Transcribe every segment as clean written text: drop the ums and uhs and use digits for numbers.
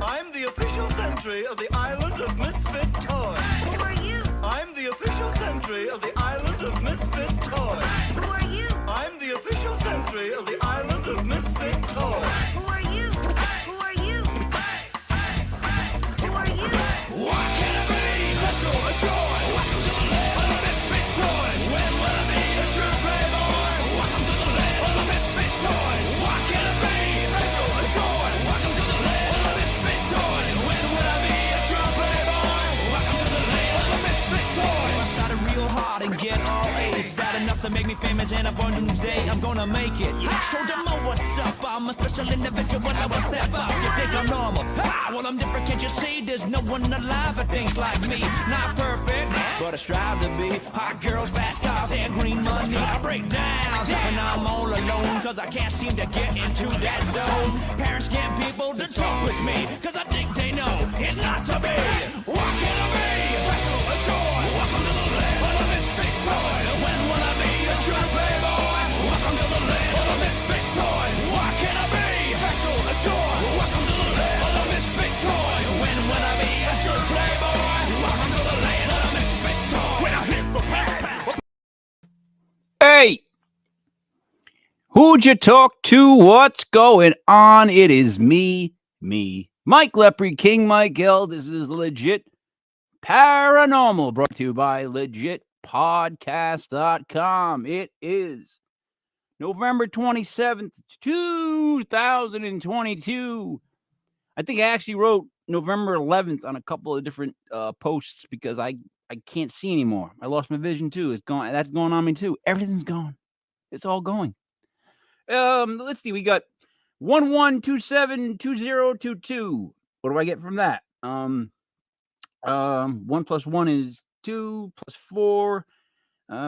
I'm the official sentry of the island of Misfit Toys. Who are you? I'm the official sentry of the island of Misfit Toys. Who are you? I'm the official sentry of the island of Misfit Toys. Who are you? Who are you? Who are you? What can I be? Special a joy. Welcome to the land of the misfit toys. When will I be a true playboy? Welcome to the land of the misfit toys. What can I be? Special a joy. Welcome to the land of the misfit toys. When will I be a true playboy? Welcome to the land of the misfit toys. I started real hard and get all A's. That enough to make me famous and up on doomsday? I'm gonna make it. Show them all what's up. I'm a special individual when I will step up. You think I'm normal? Ah, well, I'm different, can't you see? There's no one alive that thinks like me. Not perfect, but I strive to be. Hot girls, fast cars, and green money. I break down, and I'm all alone, cause I can't seem to get into that zone. Parents can't people to talk with me, cause I think they know it's not to be. What can I be? Special a joy. Welcome to the land of the misfit toy. When will I be a true playboy? Welcome to the land of the misfit toy. What can I be? Special a joy. Welcome to the land of the misfit toy. When will I be a true playboy? Welcome to the land of the misfit toy. When I hit the path. Hey, who'd you talk to? What's going on? It is me, Mike Lepre, King Mike L. This is Legit Paranormal, brought to you by legitpodcast.com. It is November 27th, 2022. I think I actually wrote November 11th on a couple of different posts because I can't see anymore. I lost my vision too. It's gone. That's going on me too. Everything's gone. It's all going. Let's see. We got 11272022. What do I get from that? 1 + 1 is 2 + 4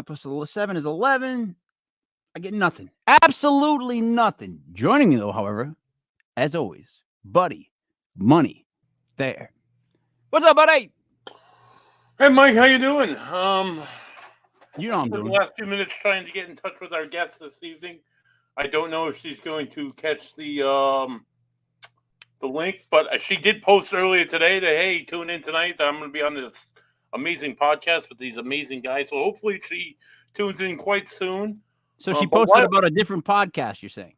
plus 7 is 11. I get nothing. Absolutely nothing. Joining me though, however, as always, Buddy Money there. What's up, buddy? Hey, Mike, how you doing? You know I'm spent doing. the last few minutes trying to get in touch with our guest this evening. I don't know if she's going to catch the link, but she did post earlier today that, hey, tune in tonight. I'm going to be on this amazing podcast with these amazing guys. So hopefully she tunes in quite soon. So she posted about a different podcast, you're saying?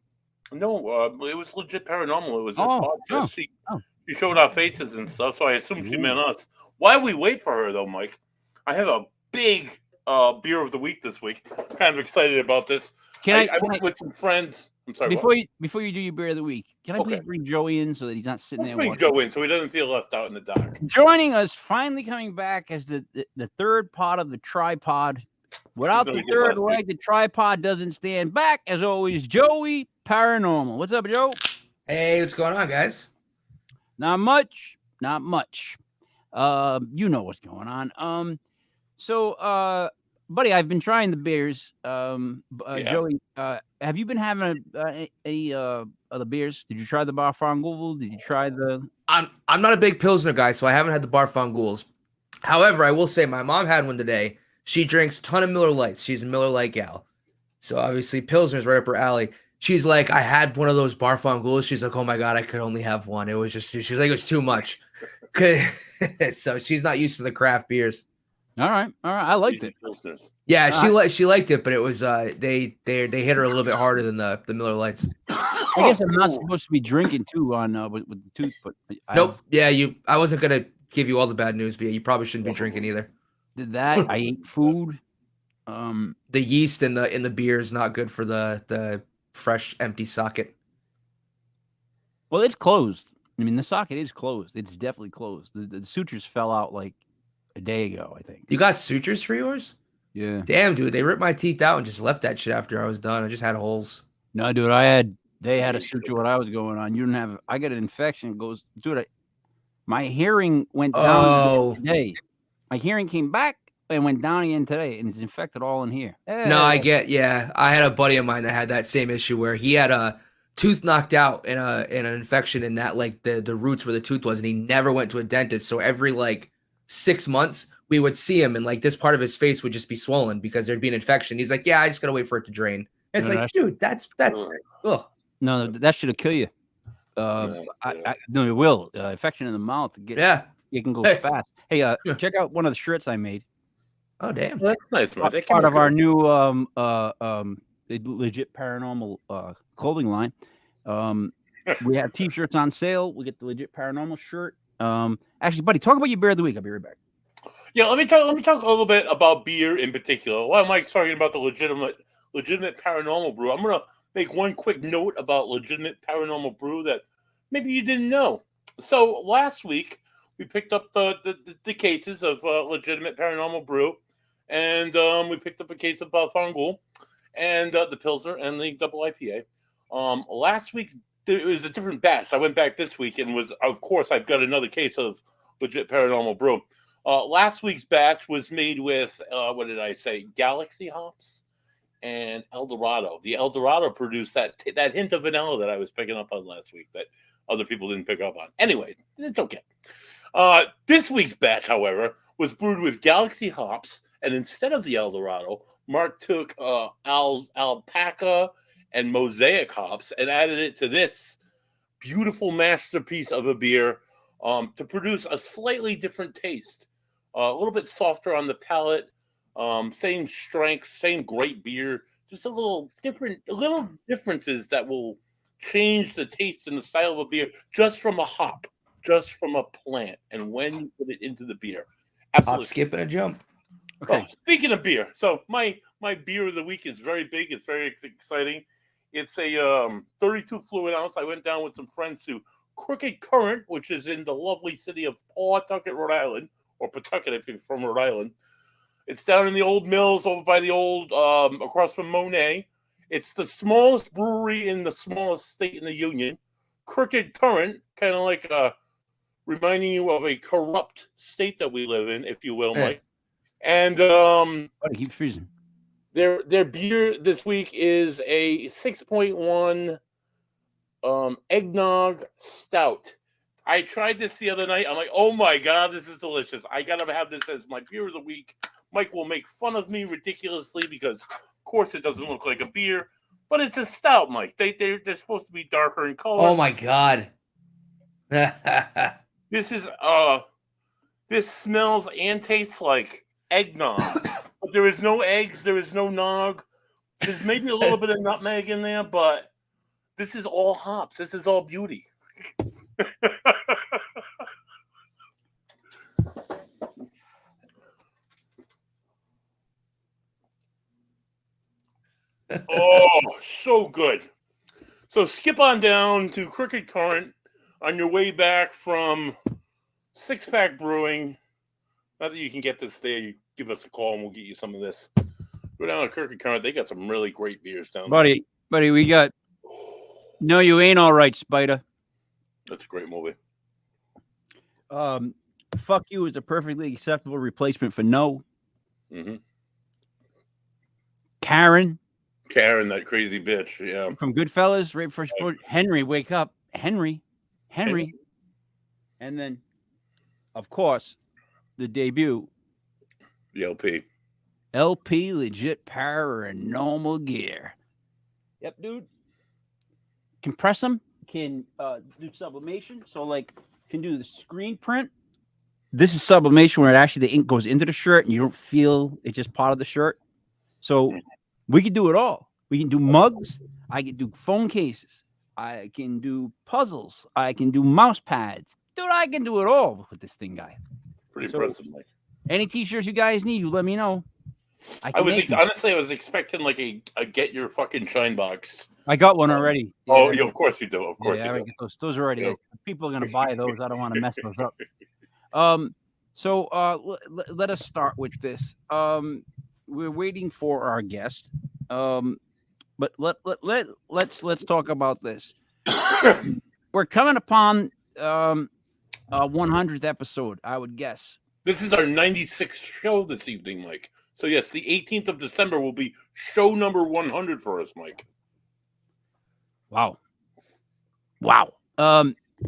No, it was Legit Paranormal. It was this Oh, podcast. oh. She showed our faces and stuff, so I assumed she meant us. While we wait for her, though, Mike, I have a big beer of the week this week. Kind of excited about this. I went with some friends. I'm sorry. Before you do your beer of the week, can I please bring Joey in so that he's not sitting there? Bring Joe in so he doesn't feel left out in the dark. Joining us, finally coming back as the third pod of the tripod. Without the third leg, the tripod doesn't stand back. As always, Joey Paranormal. What's up, Joe? Hey, what's going on, guys? Not much. You know what's going on. So, buddy, I've been trying the beers. Joey, have you been having any other beers? Did you try the Bar Fangul? Did you try the? I'm not a big Pilsner guy, so I haven't had the Bar Fangouls. However, I will say my mom had one today. She drinks a ton of Miller Lights. She's a Miller Lite gal. So obviously Pilsner's right up her alley. She's like, I had one of those Bar Fangouls. She's like, oh my God, I could only have one. It was just, she's like, it was too much. So she's not used to the craft beers. All right. I liked it. Yeah, she liked it, but it was they hit her a little bit harder than the Miller Lights. I guess I'm not supposed to be drinking too on with the tooth, but nope. Yeah, I wasn't gonna give you all the bad news, but you probably shouldn't be drinking either. Did that? I ate food. The yeast in the beer is not good for the fresh empty socket. Well, it's closed. I mean, the socket is closed. It's definitely closed. The sutures fell out like a day ago, I think. You got sutures for yours? Yeah. Damn, dude, they ripped my teeth out and just left that shit after I was done. I just had holes. No, dude, they had a suture when I was going on. You didn't have. I got an infection. It goes, dude. My hearing went down today. My hearing came back and went down again today, and it's infected all in here. Hey. No, I had a buddy of mine that had that same issue where he had a tooth knocked out in an infection in that, like the roots where the tooth was, and he never went to a dentist. So every like 6 months we would see him and like this part of his face would just be swollen because there'd be an infection. He's like, yeah, I just gotta wait for it to drain. And it's dude, that's ugh. No, that should have killed you. No, it will. Infection in the mouth. It can go Yes. fast. Hey, check out one of the shirts I made. Oh damn. Well, that's nice, man. That came Part out of our good. new legit paranormal clothing line. We have t-shirts on sale. We get the legit paranormal shirt. Actually, buddy, talk about your beer of the week. I'll be right back. Yeah, let me talk a little bit about beer in particular. While Mike's talking about the legitimate paranormal brew, I'm gonna make one quick note about legitimate paranormal brew that maybe you didn't know. So last week we picked up the cases of legitimate paranormal brew, and we picked up a case of Fungal and the Pilsner and the double IPA. Last week it was a different batch. I went back this week and of course I've got another case of legit paranormal brew. Last week's batch was made with what did I say? Galaxy hops and Eldorado. The Eldorado produced that hint of vanilla that I was picking up on last week that other people didn't pick up on. Anyway, it's okay. This week's batch, however, was brewed with Galaxy hops, and instead of the Eldorado, Mark took alpaca and mosaic hops and added it to this beautiful masterpiece of a beer to produce a slightly different taste. A little bit softer on the palate, same strength, same great beer, just a little differences that will change the taste and the style of a beer just from a hop, just from a plant, and when you put it into the beer. Absolutely. Hop, skip, and a jump. Okay. Speaking of beer, so my beer of the week is very big. It's very exciting. It's a 32 fluid ounce. I went down with some friends to Crooked Current, which is in the lovely city of Pawtucket, Rhode Island, or Pawtucket if you're from Rhode Island. It's down in the old mills over by the old, across from Monet. It's the smallest brewery in the smallest state in the Union. Crooked Current, kind of like reminding you of a corrupt state that we live in, if you will, Mike. And Buddy, keep freezing. Their beer this week is a 6.1 eggnog stout. I tried this the other night. I'm like, oh my God, this is delicious. I got to have this as my beer of the week. Mike will make fun of me ridiculously because, of course, it doesn't look like a beer, but it's a stout, Mike. They're supposed to be darker in color. Oh my God. This smells and tastes like eggnog. But there is no eggs. There is no nog. There's maybe a little bit of nutmeg in there, but this is all hops. This is all beauty. Oh, so good. So skip on down to Crooked Current on your way back from Six Pack Brewing. Not that you can get this there. You give us a call and we'll get you some of this. Go down to Crooked Current. They got some really great beers down there. Buddy, we got No You Ain't All Right, Spider. That's a great movie. Fuck You is a perfectly acceptable replacement for No. Mm-hmm. Karen, that crazy bitch. Yeah. from Goodfellas, right first. Henry, wake up. Henry. And then, of course, the debut. The LP. LP Legit Paranormal Gear. Yep, dude. Compress them. Can do sublimation. So, like, can do the screen print. This is sublimation where the ink goes into the shirt and you don't feel it's just part of the shirt. So we can do it all. We can do mugs. I can do phone cases. I can do puzzles. I can do mouse pads. Dude, I can do it all with this thing, guy. Pretty impressive, Mike. Any t-shirts you guys need, you let me know. I was expecting like a get your fucking shine box. I got one already. Oh, yeah, of course you do. Of course you do. Those are already. Yeah. People are gonna buy those. I don't want to mess those up. So let us start with this. We're waiting for our guest. But let's talk about this. We're coming upon 100th episode, I would guess. This is our 96th show this evening, Mike. So yes, the 18th of December will be show number 100 for us, Mike. Wow.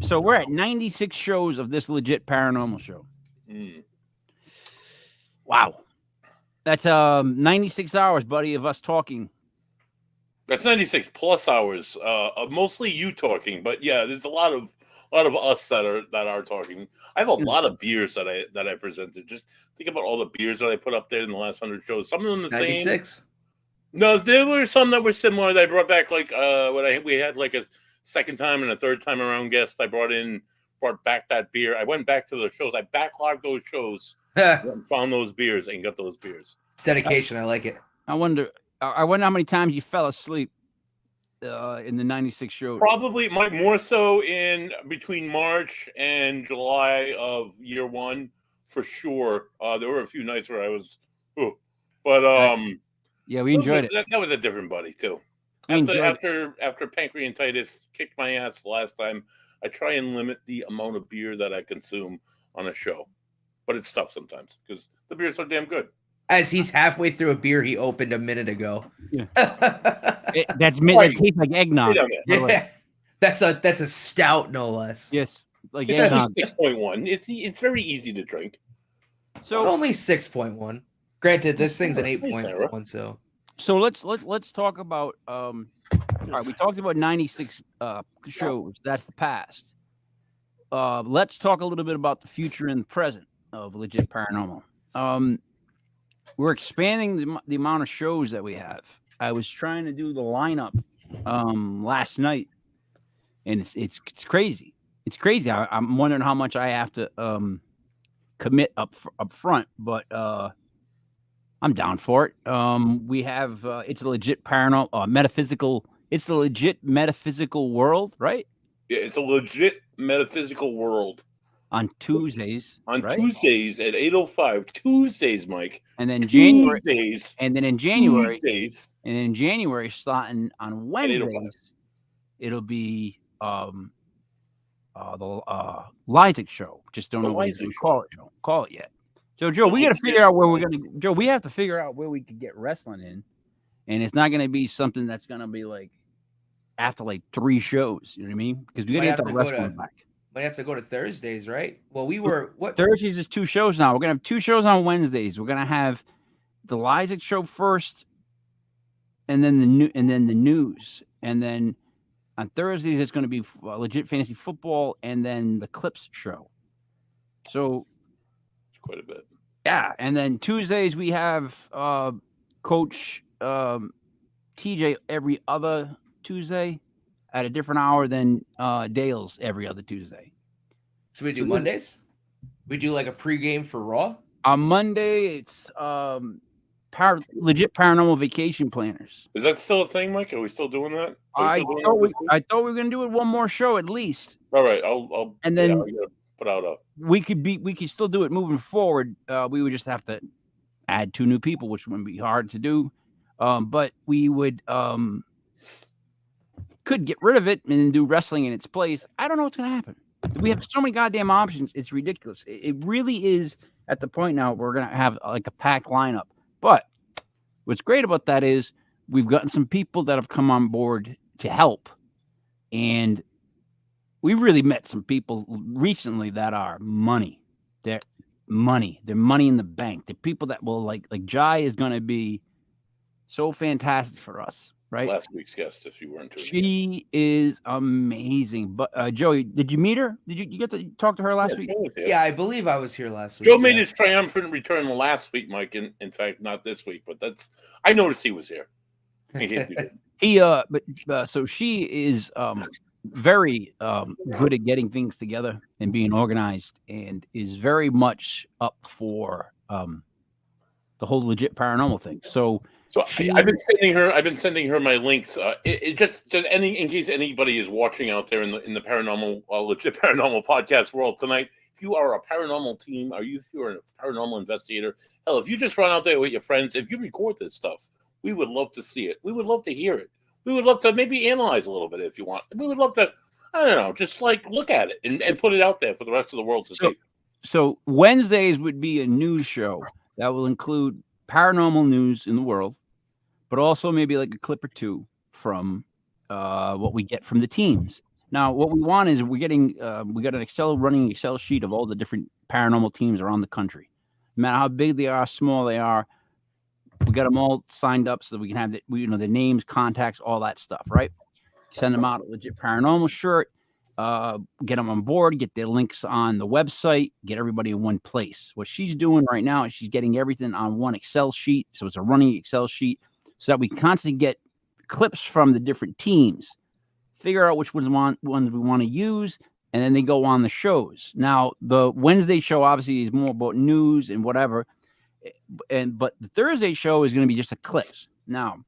So we're at 96 shows of this legit paranormal show. Wow. That's 96 hours, buddy, of us talking. That's 96 plus hours. Mostly you talking, but yeah, there's a lot of us that are talking. I have a lot of beers that I presented. Just think about all the beers that I put up there in the last 100 shows. Some of them the same. 96. No, there were some that were similar. That I brought back like we had like a second time and a third time around guest. I brought back that beer. I went back to the shows. I backlogged those shows, and found those beers and got those beers. It's dedication. I like it. I wonder how many times you fell asleep in the 96 shows. Probably more so in between March and July of year one, for sure. There were a few nights where I was, but yeah, we enjoyed it. That was a different buddy too. After pancreatitis kicked my ass the last time, I try and limit the amount of beer that I consume on a show, but it's tough sometimes because the beer's so damn good. As he's halfway through a beer he opened a minute ago. Yeah. That tastes like eggnog. Yeah. That's a stout, no less. Yes, like it's eggnog. 6.1. It's very easy to drink. So only 6.1. Granted, this thing's an 8.1. So let's talk about. All right, we talked about 96 shows. That's the past. Let's talk a little bit about the future and the present of Legit Paranormal. We're expanding the amount of shows that we have. I was trying to do the lineup last night, and it's crazy. It's crazy. I'm wondering how much I have to commit up front, but I'm down for it. We have it's a legit paranormal metaphysical. It's the legit metaphysical world, right? Yeah, it's a legit metaphysical world. On Tuesdays. Right? Tuesdays at 8:05. Tuesdays, Mike. And then January. Tuesdays. And then in January. Tuesdays. And in January, starting on Wednesdays, it'll be the Lysick show. Just don't know what you call it yet. So Joe, we got to figure out where we're gonna. Joe, we have to figure out where we could get wrestling in, and it's not going to be something that's going to be like after like 3 shows. You know what I mean? Because we got to get the wrestling back. Might have to go to Thursdays, right? Well, we were what? Thursdays is 2 shows now. We're gonna have 2 shows on Wednesdays. We're gonna have the Lysick show first, and then the news, and then on Thursdays it's going to be legit fantasy football, and then the Clips show. So it's quite a bit. Yeah, and then Tuesdays we have Coach TJ every other Tuesday at a different hour than Dale's every other Tuesday. So we do Mondays? We do like a pregame for Raw? On Monday, it's legit paranormal vacation planners. Is that still a thing, Mike? Are we still doing that? I thought we were going to do it one more show at least. All right, I'll and then I'll put out a. We could still do it moving forward. We would just have to add 2 new people, which wouldn't be hard to do. But we would could get rid of it and do wrestling in its place. I don't know what's going to happen. We have so many goddamn options. It's ridiculous. It really is at the point now we're going to have like a packed lineup. But what's great about that is we've gotten some people that have come on board to help. And we really met some people recently that are money. They're money. They're money in the bank. They're people that will like Jai is going to be so fantastic for us. Right. Last week's guest, if you weren't. She is amazing. But Joey, did you meet her? Did you get to talk to her last week? Yeah, I believe I was here last week. Joe made his triumphant return last week, Mike. In fact, not this week, but I noticed he was here. So she is very good at getting things together and being organized, and is very much up for the whole legit paranormal thing. So I've been sending her my links. In case anybody is watching out there in the paranormal legit paranormal podcast world tonight. If you are a paranormal team, if you're a paranormal investigator, hell, if you just run out there with your friends, if you record this stuff, we would love to see it. We would love to hear it. We would love to maybe analyze a little bit if you want. We would love to, I don't know, just like look at it and put it out there for the rest of the world to see. So Wednesdays would be a news show that will include paranormal news in the world, but also maybe like a clip or 2 from what we get from the teams. Now, what we want is we got an running Excel sheet of all the different paranormal teams around the country. No matter how big they are, small they are, we're we got them all signed up so that we can have the names, contacts, all that stuff, right? Send them out a legit paranormal shirt, get them on board, get their links on the website, get everybody in one place. What she's doing right now is she's getting everything on one Excel sheet. So it's a running Excel sheet so that we constantly get clips from the different teams, figure out which ones we want to use, and then they go on the shows. Now, the Wednesday show obviously is more about news and whatever, but the Thursday show is going to be just the clips. Now,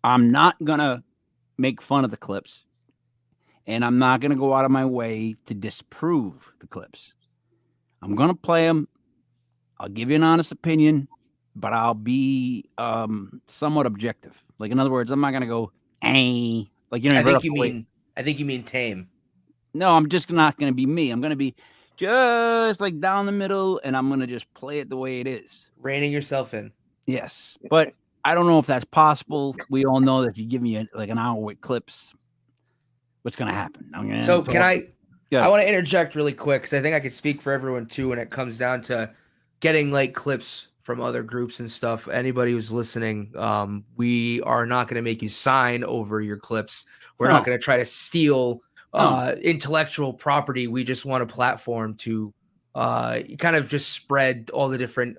I'm not going to make fun of the clips, and I'm not going to go out of my way to disprove the clips. I'm going to play them. I'll give you an honest opinion, but I'll be somewhat objective. Like, in other words, I'm not going to go, like, I think you mean tame. No, I'm just not going to be me. I'm going to be just like down the middle, and I'm going to just play it the way it is. Reining yourself in. Yes, but I don't know if that's possible. We all know that if you give me an hour with clips, what's going to happen? I want to interject really quick because I think I could speak for everyone too when it comes down to getting like clips from other groups and stuff. Anybody who's listening, we are not going to make you sign over your clips. We're not going to try to steal intellectual property. We just want a platform to kind of just spread all the different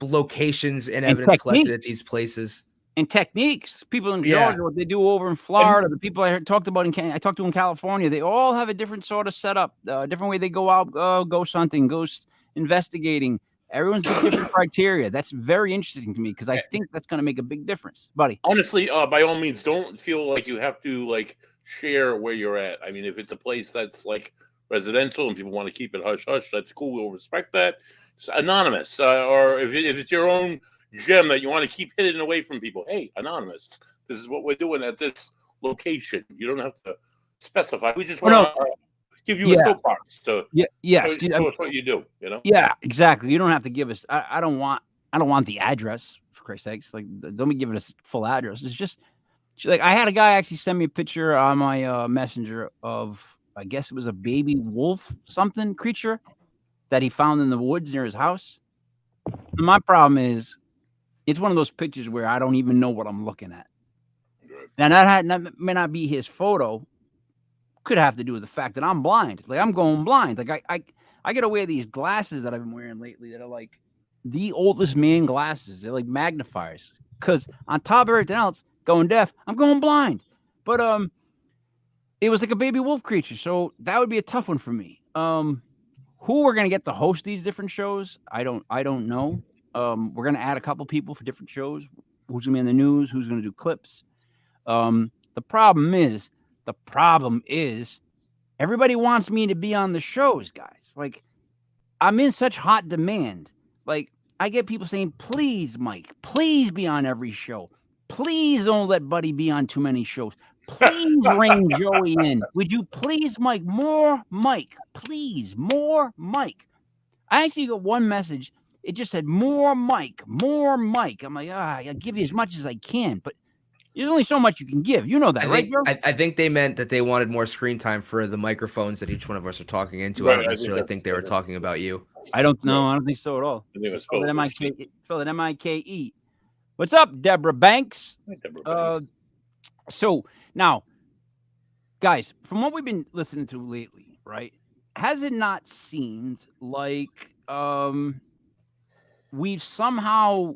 locations and evidence collected at these places and techniques. People in Georgia, what they do over in Florida, the people I talked to in California, they all have a different sort of setup, different way they go out, ghost hunting, ghost investigating. Everyone's got different criteria. That's very interesting to me because I think that's going to make a big difference, buddy. Honestly, by all means, don't feel like you have to like share where you're at. I mean, if it's a place that's like residential and people want to keep it hush hush, that's cool. We'll respect that. It's anonymous, or if it's your own gem that you want to keep hidden away from people, hey, anonymous. This is what we're doing at this location. You don't have to specify. We just want to give you a soapbox to show us what you do. You know? Yeah, exactly. You don't have to give us. I don't want the address, for Christ's sakes. Like, don't be giving us full address. It's just like I had a guy actually send me a picture on my messenger of, I guess it was a baby wolf creature that he found in the woods near his house. And my problem is, it's one of those pictures where I don't even know what I'm looking at. Now that may not be his photo. Could have to do with the fact that I'm blind. Like, I'm going blind. Like, I get to wear these glasses that I've been wearing lately that are like the oldest man glasses. They're like magnifiers. Because on top of everything else, going deaf, I'm going blind. But it was like a baby wolf creature, so that would be a tough one for me. Who we're gonna get to host these different shows, I don't know. We're gonna add a couple people for different shows. Who's gonna be in the news? Who's gonna do clips? The problem is everybody wants me to be on the shows, guys. Like, I'm in such hot demand. Like, I get people saying, please, Mike, please be on every show. Please don't let Buddy be on too many shows. Please rein Joey in. Would you please, Mike? More Mike. Please, more Mike. I actually got one message. It just said, more Mike, more Mike. I'm like, I'll give you as much as I can, but there's only so much you can give. You know that, right, Joe? I think they meant that they wanted more screen time for the microphones that each one of us are talking into. Right, I don't necessarily think they were talking about you. I don't know. I don't think so at all. I think it was spelled M-I-K-E. What's up, Deborah Banks? So now, guys, from what we've been listening to lately, right, has it not seemed like we've somehow,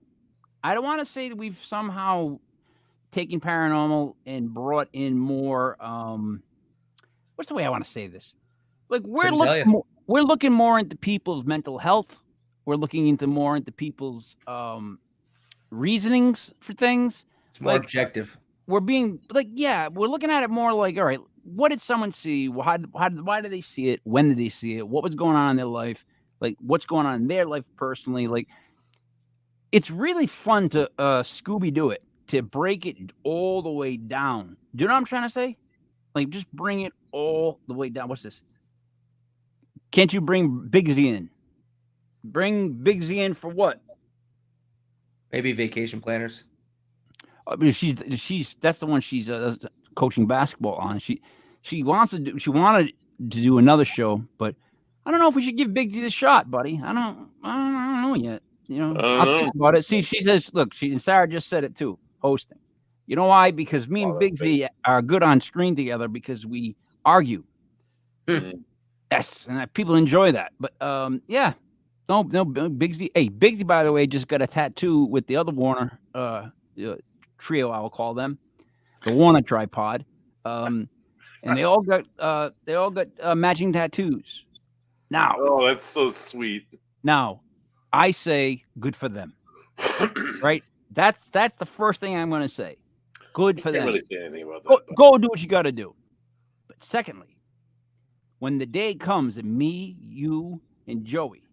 I don't want to say that we've somehow taken paranormal and brought in more, what's the way I want to say this? Like, we're looking more into people's mental health. We're looking more into people's reasonings for things. It's more objective. We're being like, we're looking at it more like, all right, what did someone see? Why did they see it? When did they see it? What was going on in their life? Like, what's going on in their life personally? Like, it's really fun to Scooby-Doo it, to break it all the way down. Do you know what I'm trying to say? Like, just bring it all the way down. What's this? Can't you bring Big Z in? Bring Big Z in for what? Maybe vacation planners. She's that's the one she's coaching basketball on. She wanted to do another show, but I don't know if we should give Big Z the shot, buddy. I don't know yet. You know, I don't I'll know. think about it. See, she says, look, and Sarah just said it too, hosting. You know why? Because me and Oh, Big Z are good on screen together because we argue. Mm. Yes, and people enjoy that. But yeah, no, Big Z. Hey, Big Z, by the way, just got a tattoo with the other Warner trio. I will call them the Warner tripod. And they all got matching tattoos. Now, Oh, that's so sweet. I say good for them. Right? That's the first thing I'm going to say. Good for Can't them. really say anything about that. but- Go do what you got to do. But secondly, when the day comes and me, you, and Joey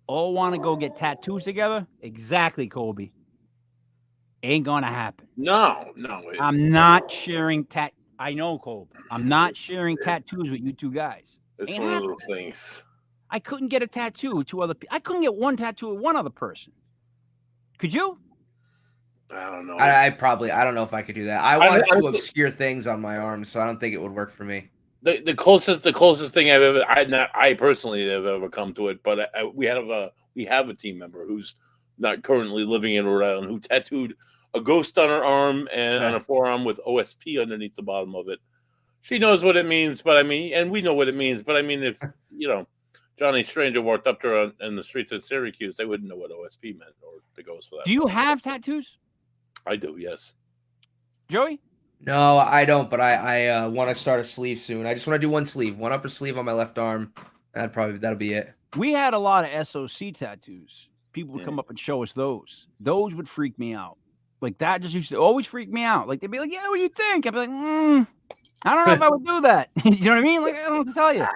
all want to go get tattoos together, exactly, Colby. Ain't going to happen. No. I'm not sharing I know, Colby. I'm not sharing tattoos with you two guys. It's Ain't one of happening. those things. I couldn't get a tattoo with two other people. I couldn't get one tattoo with one other person. Could you? I don't know. I don't know if I could do that. I want two obscure things on my arm, so I don't think it would work for me. The closest thing I personally have ever come to it, but we have a team member who's not currently living in Rhode Island who tattooed a ghost on her arm and on a forearm with OSP underneath the bottom of it. She knows what it means, but I mean, and we know what it means, but I mean, if Johnny Stranger walked up to her in the streets of Syracuse, they wouldn't know what OSP meant or the ghost for that. Do you have tattoos? I do, yes. Joey? No, I don't, but I want to start a sleeve soon. I just want to do one sleeve, one upper sleeve on my left arm. That'll be it. We had a lot of SOC tattoos. People would come up and show us those. Those would freak me out. Like that just used to always freak me out. Like they'd be like, "Yeah, what do you think?" I'd be like, "I don't know if I would do that." You know what I mean? Like I don't know what to tell you.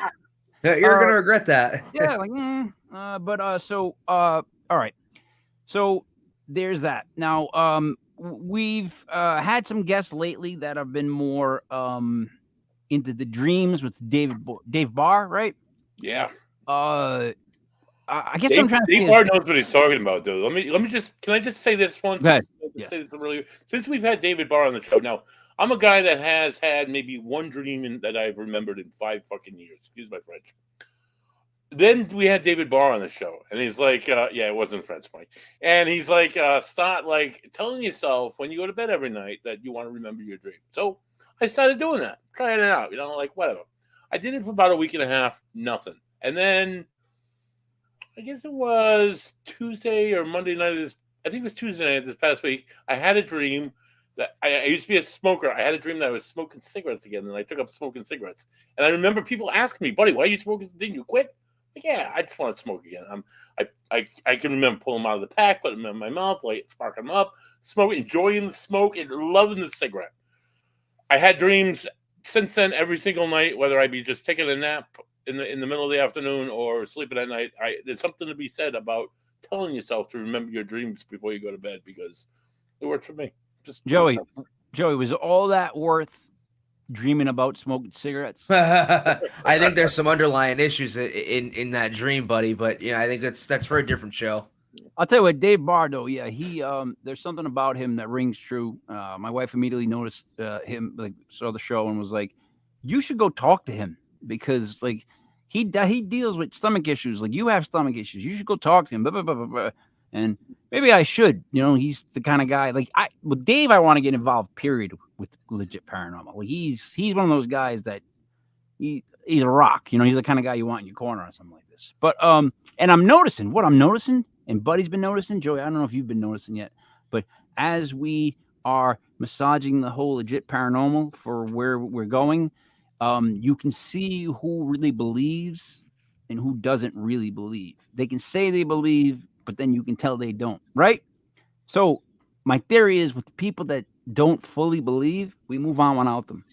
You're gonna regret that. Yeah, like, all right. So there's that. Now, we've had some guests lately that have been more into the dreams with Dave Barr, right? Yeah. I guess what I'm trying to say Dave Barr knows what he's talking about, though. Can I just say this once? Yes. Say this earlier. Since we've had David Barr on the show, now I'm a guy that has had maybe one dream that I've remembered in 5 fucking years. Excuse my French. Then we had David Barr on the show, and he's like, it wasn't French, Mike. And he's like, start like telling yourself when you go to bed every night that you want to remember your dream. So I started doing that, trying it out, like whatever. I did it for about a week and a half, nothing. And then I guess it was Tuesday or Monday night I think it was Tuesday night this past week. I had a dream that I used to be a smoker. I had a dream that I was smoking cigarettes again, and I took up smoking cigarettes. And I remember people asking me, "Buddy, why are you smoking? Didn't you quit?" Like, yeah, I just want to smoke again. I can remember pulling them out of the pack, putting them in my mouth, like sparking them up, smoking, enjoying the smoke, and loving the cigarette. I had dreams since then every single night, whether I be just taking a nap in the middle of the afternoon or sleeping at night. There's something to be said about telling yourself to remember your dreams before you go to bed because it works for me. Joey, was all that worth dreaming about smoking cigarettes? I think there's some underlying issues in that dream, buddy. But I think that's for a different show. I'll tell you what, Dave Barr, though, yeah, he there's something about him that rings true. My wife immediately noticed him, like saw the show and was like, "You should go talk to him because like he deals with stomach issues. Like you have stomach issues. You should go talk to him." Blah, blah, blah, blah, blah. And maybe I should. He's the kind of guy like with Dave. I want to get involved. Period. With legit paranormal. Like he's one of those guys that he's a rock. He's the kind of guy you want in your corner or something like this. But and I'm noticing, and Buddy's been noticing. Joey, I don't know if you've been noticing yet, but as we are massaging the whole legit paranormal for where we're going, you can see who really believes and who doesn't really believe. They can say they believe, but then you can tell they don't, right? So my theory is with the people that don't fully believe, we move on without them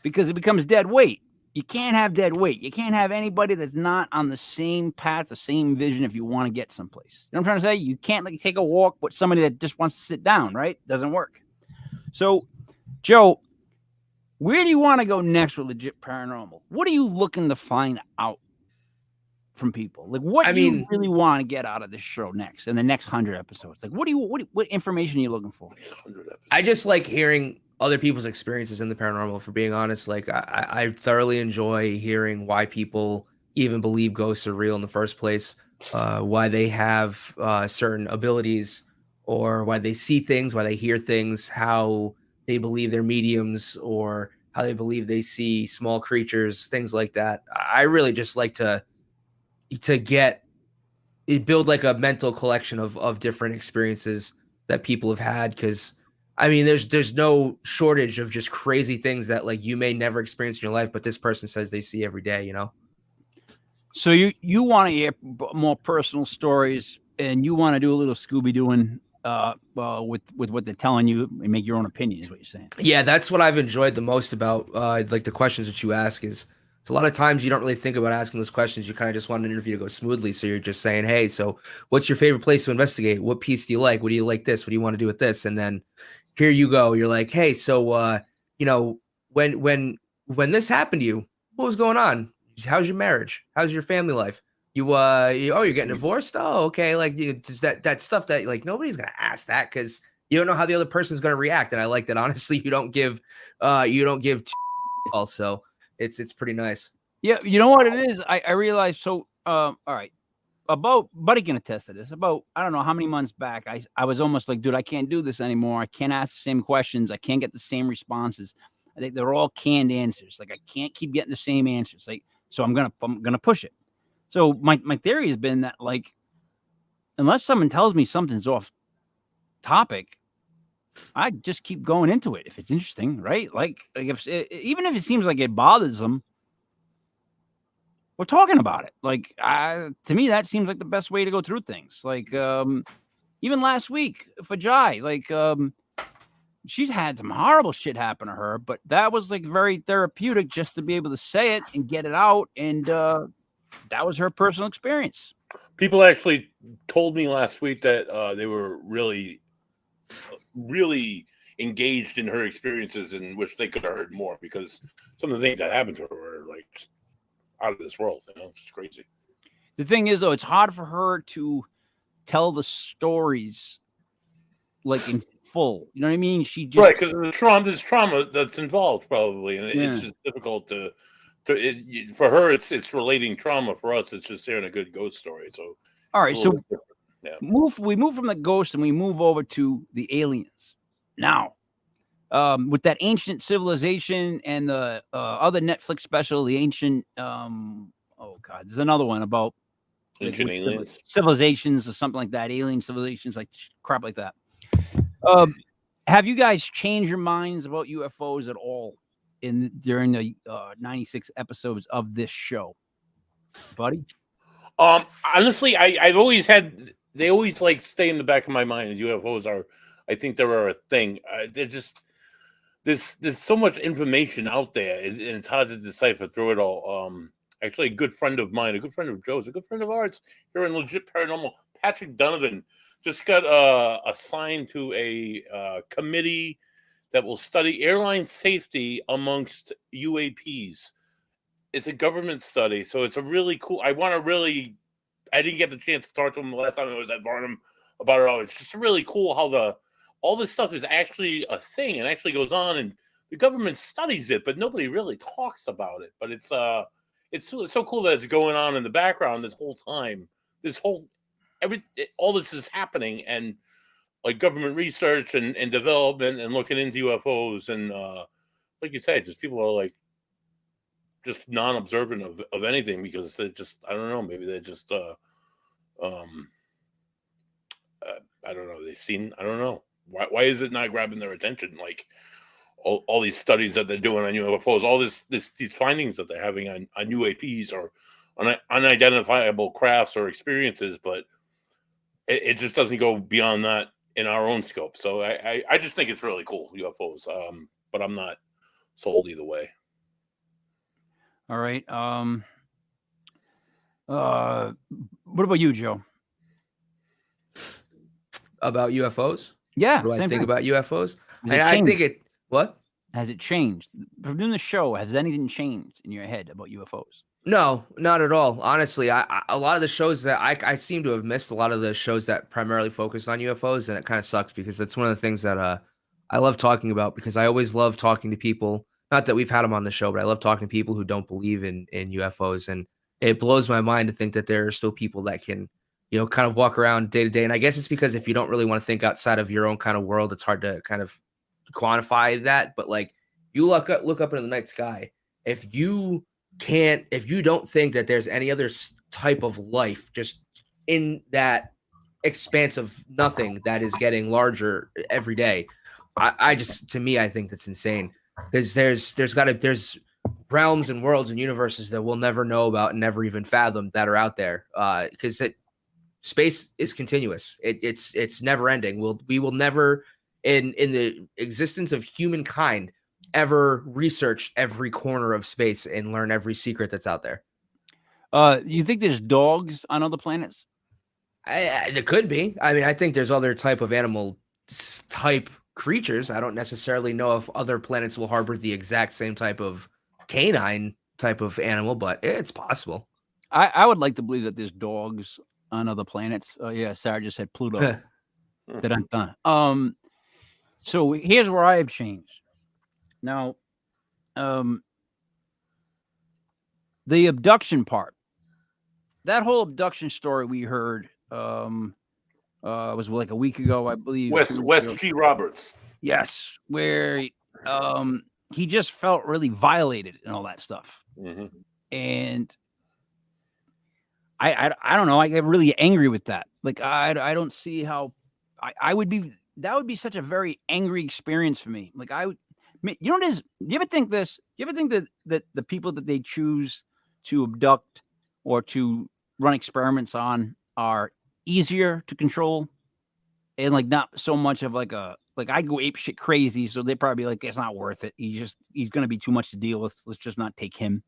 because it becomes dead weight. You can't have dead weight. You can't have anybody that's not on the same path, the same vision if you want to get someplace. You know what I'm trying to say? You can't like take a walk with somebody that just wants to sit down, right? Doesn't work. So, Joe, where do you want to go next with legit paranormal? What are you looking to find out from people? Like, what do you really want to get out of this show next in the next 100 episodes? Like, what information are you looking for? I just like hearing other people's experiences in the paranormal, for being honest. Like I thoroughly enjoy hearing why people even believe ghosts are real in the first place. why they have certain abilities, or why they see things, why they hear things, how they believe they're mediums, or how they believe they see small creatures, things like that. I really just like to get build like a mental collection of different experiences that people have had, because I mean there's no shortage of just crazy things that like you may never experience in your life, but this person says they see every day, you know. So you want to hear more personal stories, and you want to do a little Scooby Dooing with what they're telling you, and make your own opinion, is what you're saying. Yeah, that's what I've enjoyed the most about like the questions that you ask. Is it's a lot of times you don't really think about asking those questions. You kind of just want an interview to go smoothly. So you're just saying, hey, so what's your favorite place to investigate? What piece do you like? What do you like this? What do you want to do with this? And then here you go. You're like, hey, so you know, when this happened to you, what was going on? How's your marriage? How's your family life? You're getting divorced? Oh, okay. Like just that stuff that like nobody's gonna ask that, because you don't know how the other person's going to react. And I like that, honestly, you don't give also. It's pretty nice. Yeah, you know what it is? I realized. So, all right, about Buddy can attest to this. About I don't know how many months back, I was almost like, dude, I can't do this anymore. I can't ask the same questions. I can't get the same responses. I think they're all canned answers. Like I can't keep getting the same answers. Like so, I'm gonna push it. So my theory has been that like, unless someone tells me something's off topic, I just keep going into it if it's interesting, right? Like if even if it seems like it bothers them, we're talking about it. Like to me, that seems like the best way to go through things. Like even last week for Jai, like she's had some horrible shit happen to her, but that was like very therapeutic just to be able to say it and get it out, and that was her personal experience. People actually told me last week that they were really engaged in her experiences and wish they could have heard more, because some of the things that happened to her were like out of this world, you know, it's crazy. The thing is, though, it's hard for her to tell the stories like in full. You know what I mean? She just right, because of the trauma. There's trauma that's involved, probably, and it's just difficult to for her. It's relating trauma. For us, it's just hearing a good ghost story. So, all right, so yeah. We move from the ghost and we move over to the aliens now. With that ancient civilization and the other Netflix special, the ancient oh god, there's another one about ancient aliens, civilizations or something like that. Alien civilizations, like crap like that. Have you guys changed your minds about UFOs at all during the 96 episodes of this show, buddy? Honestly, I've always had. They always like stay in the back of my mind. UFOs are, I think, they're a thing. They're just there's so much information out there, and it's hard to decipher through it all. Actually, a good friend of mine, a good friend of Joe's, a good friend of ours here in Legit Paranormal, Patrick Donovan, just got assigned to a committee that will study airline safety amongst UAPs. It's a government study, so it's a really cool. I didn't get the chance to talk to him the last time I was at Varnum about it all. It's just really cool how all this stuff is actually a thing and actually goes on, and the government studies it, but nobody really talks about it. But it's so cool that it's going on in the background this whole time. All this is happening, and like government research and development and looking into UFOs, and like you said, just people are like just non-observant of anything, because they just, I don't know, maybe they just I don't know, I don't know why is it not grabbing their attention, like all these studies that they're doing on UFOs, all these findings that they're having on UAPs or on unidentifiable crafts or experiences, but it just doesn't go beyond that in our own scope. So I just think it's really cool, UFOs, but I'm not sold either way. All right. What about you, Joe? About UFOs? Yeah. What do I think about UFOs? I think what? Has it changed from doing the show? Has anything changed in your head about UFOs? No, not at all. Honestly, a lot of the shows that I seem to have missed a lot of the shows that primarily focus on UFOs, and it kind of sucks, because that's one of the things that I love talking about, because I always love talking to people. Not that we've had them on the show, but I love talking to people who don't believe in UFOs, and it blows my mind to think that there are still people that can, kind of walk around day to day. And I guess it's because if you don't really want to think outside of your own kind of world, it's hard to kind of quantify that. But like you look up into the night sky, if you don't think that there's any other type of life just in that expanse of nothing that is getting larger every day, I just, to me, I think that's insane. There's realms and worlds and universes that we'll never know about and never even fathom that are out there. Because space is continuous. It's never ending. We will never in the existence of humankind ever research every corner of space and learn every secret that's out there. You think there's dogs on other planets? There could be. I mean, I think there's other type of animal type creatures. I don't necessarily know if other planets will harbor the exact same type of canine type of animal, but it's possible. I would like to believe that there's dogs on other planets. Yeah, Sarah just said Pluto. Dun. So here's where I have changed. Now, the abduction part, that whole abduction story we heard was like a week ago, I believe. West P. Roberts. Yes, where he just felt really violated and all that stuff. Mm-hmm. And I don't know. I get really angry with that. Like I don't see how I would be. That would be such a very angry experience for me. Like I would. You know what it is? Do you ever think this? You ever think that the people that they choose to abduct or to run experiments on are easier to control and like not so much of like I go ape shit crazy, so they probably like it's not worth it. He's gonna be too much to deal with. Let's just not take him.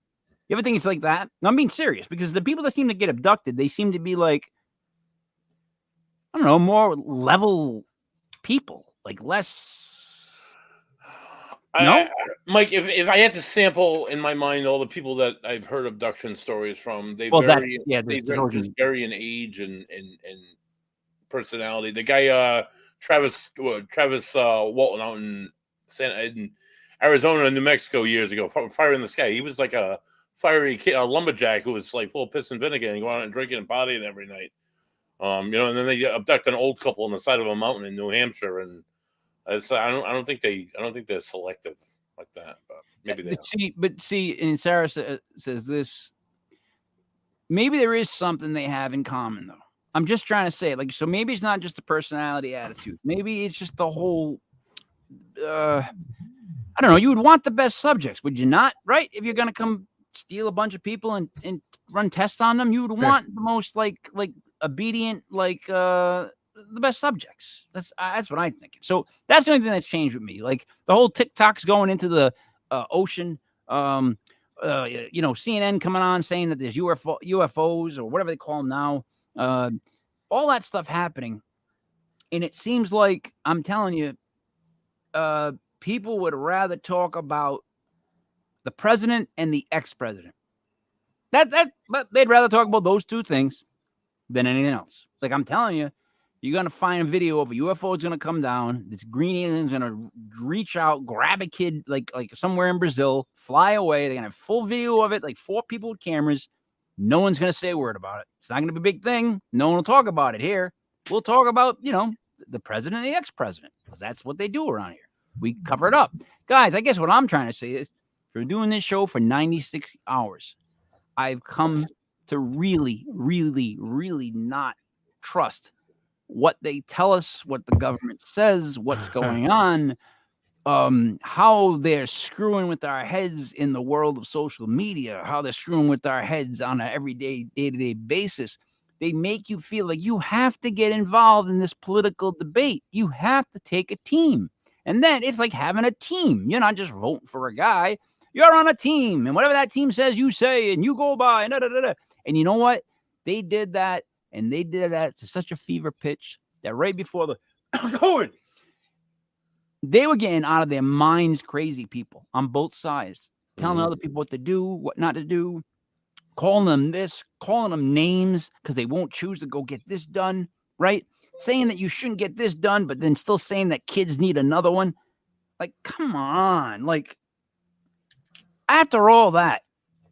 You ever think it's like that? No, I'm being serious because the people that seem to get abducted, they seem to be like, I don't know, more level people, like less. No, Mike. If I had to sample in my mind all the people that I've heard abduction stories from, they just vary in age and personality. The guy Travis Walton out in Arizona, New Mexico years ago, Fire in the Sky. He was like a fiery kid, a lumberjack who was like full of piss and vinegar and going out and drinking and partying every night. And then they abduct an old couple on the side of a mountain in New Hampshire, and I don't think they're selective like that, but maybe they. But see, and Sarah says this. Maybe there is something they have in common, though. I'm just trying to say, like, so maybe it's not just a personality attitude. Maybe it's just the whole. I don't know. You would want the best subjects, would you not? Right? If you're gonna come steal a bunch of people and run tests on them, you would want the most like obedient, the best subjects. That's what I'm thinking. So that's the only thing that's changed with me. Like the whole TikToks going into the ocean. CNN coming on saying that there's UFOs or whatever they call them now. All that stuff happening, and it seems like I'm telling you, people would rather talk about the president and the ex-president. But they'd rather talk about those two things than anything else. Like I'm telling you, you're gonna find a video of a UFO is gonna come down. This green alien's gonna reach out, grab a kid like somewhere in Brazil, fly away. They're gonna have full video of it, like 4 people with cameras. No one's gonna say a word about it. It's not gonna be a big thing. No one will talk about it here. We'll talk about the president and the ex-president because that's what they do around here. We cover it up, guys. I guess what I'm trying to say is, for doing this show for 96 hours, I've come to really, really, really not trust what they tell us, what the government says, what's going on, how they're screwing with our heads in the world of social media, how they're screwing with our heads on an everyday, day-to-day basis. They make you feel like you have to get involved in this political debate. You have to take a team. And then it's like having a team. You're not just voting for a guy. You're on a team. And whatever that team says, you say, and you go by. And you know what? They did that. And they did that to such a fever pitch that right before the going, they were getting out of their minds crazy people on both sides, telling other people what to do, what not to do, calling them this, calling them names because they won't choose to go get this done, right? Saying that you shouldn't get this done, but then still saying that kids need another one. Like, come on. Like, after all that,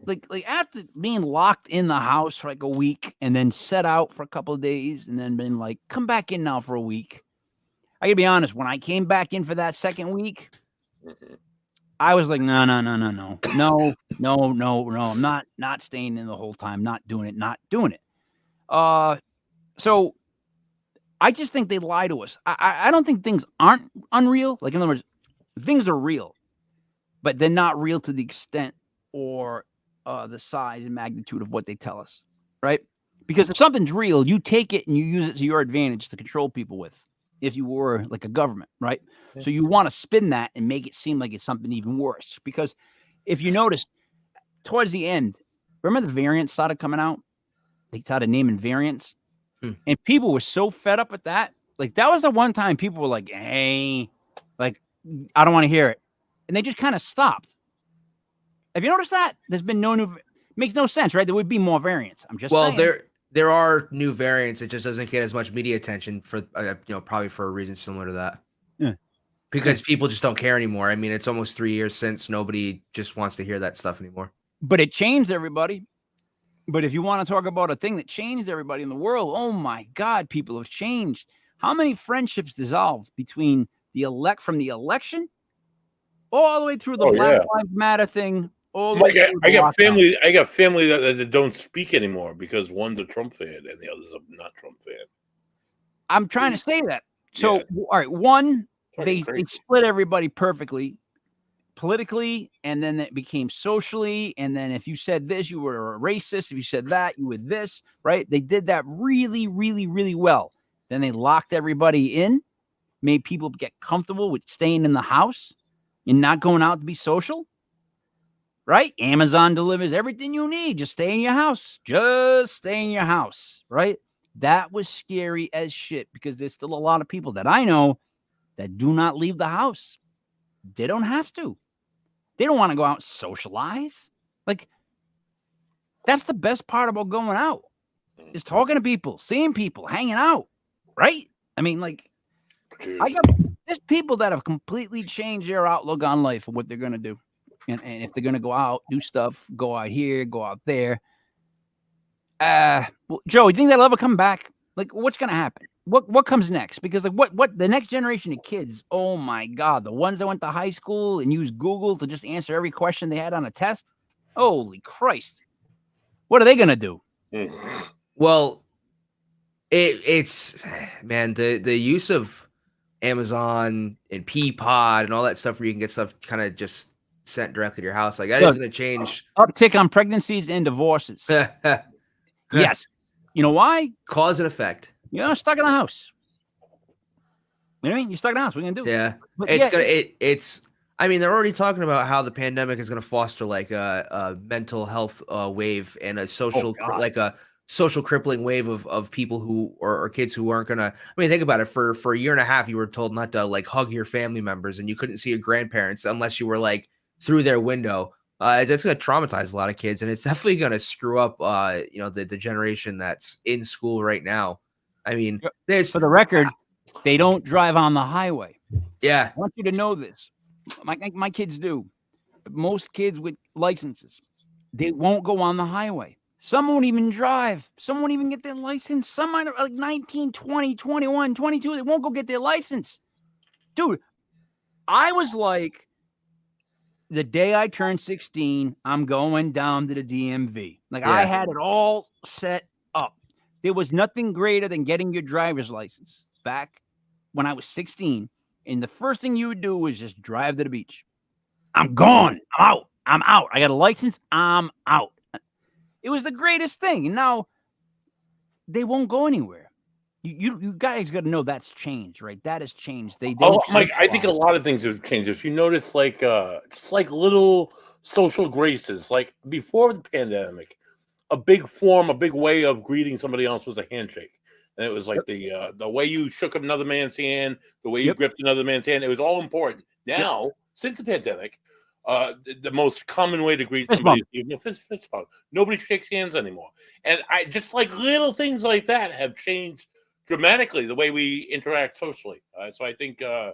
like after being locked in the house for like a week and then set out for a couple of days and then been like, come back in now for a week. I gotta be honest, when I came back in for that second week, I was like, no. I'm not staying in the whole time, not doing it. So I just think they lie to us. I don't think things aren't unreal. Like, in other words, things are real, but they're not real to the extent or the size and magnitude of what they tell us, right? Because if something's real, you take it and you use it to your advantage to control people with, if you were like a government, right? So you want to spin that and make it seem like it's something even worse. Because if you notice, towards the end, remember the variants started coming out? They started naming variants. And people were so fed up with that. Like, that was the one time people were like, hey, like, I don't want to hear it. And they just kind of stopped. Have you noticed that? There's been no new... Makes no sense, right? There would be more variants. I'm just saying. Well, there are new variants. It just doesn't get as much media attention for probably for a reason similar to that. Yeah. Because people just don't care anymore. I mean, it's almost 3 years since nobody just wants to hear that stuff anymore. But it changed everybody. But if you want to talk about a thing that changed everybody in the world, oh my God, people have changed. How many friendships dissolved between from the election all the way through the Black Lives Matter thing? I got family that don't speak anymore because one's a Trump fan and the other's a not Trump fan. I'm trying to say that. So, all right, one, they split everybody perfectly, politically, and then it became socially. And then if you said this, you were a racist. If you said that, you were this, right? They did that really, really, really well. Then they locked everybody in, made people get comfortable with staying in the house and not going out to be social. Right? Amazon delivers everything you need. Just stay in your house. Just stay in your house. Right? That was scary as shit because there's still a lot of people that I know that do not leave the house. They don't have to. They don't want to go out and socialize. Like, that's the best part about going out is talking to people, seeing people, hanging out. Right? I mean, like, there's people that have completely changed their outlook on life and what they're going to do. And if they're going to go out, do stuff, go out here, go out there. Well, Joe, you think they'll ever come back? Like, what's going to happen? What comes next? Because, like, what the next generation of kids, oh, my God, the ones that went to high school and used Google to just answer every question they had on a test? Holy Christ. What are they going to do? Well, it's, man, the use of Amazon and Peapod and all that stuff where you can get stuff kind of just sent directly to your house. Like, that is going to change. Uptick on pregnancies and divorces. Yes. You know why? Cause and effect. You're stuck in the house. You know what I mean? You're stuck in the house. What are you going to do? Yeah. But I mean, they're already talking about how the pandemic is going to foster like a mental health wave and a social, a social crippling wave of people who or kids who aren't going to, I mean, think about it. For a year and a half, you were told not to like hug your family members and you couldn't see your grandparents unless you were like through their window. It's going to traumatize a lot of kids, and it's definitely going to screw up, the generation that's in school right now. I mean, for the record, they don't drive on the highway. Yeah, I want you to know this. My kids do. But most kids with licenses, they won't go on the highway. Some won't even drive. Some won't even get their license. Some might have like 19, 20, 21, 22. They won't go get their license. Dude, I was like, the day I turned 16, I'm going down to the DMV. Like, I had it all set up. There was nothing greater than getting your driver's license back when I was 16. And the first thing you would do was just drive to the beach. I'm gone. I'm out. I got a license. I'm out. It was the greatest thing. And now they won't go anywhere. You guys got to know that's changed, right? That has changed. Mike, I think a lot of things have changed. If you notice, just like little social graces, like before the pandemic, a big way of greeting somebody else was a handshake. And it was like the way you shook another man's hand, the way you gripped another man's hand. It was all important. Now, since the pandemic, the most common way to greet somebody is fist bump. Nobody shakes hands anymore. And I just like little things like that have changed dramatically the way we interact socially. So I think I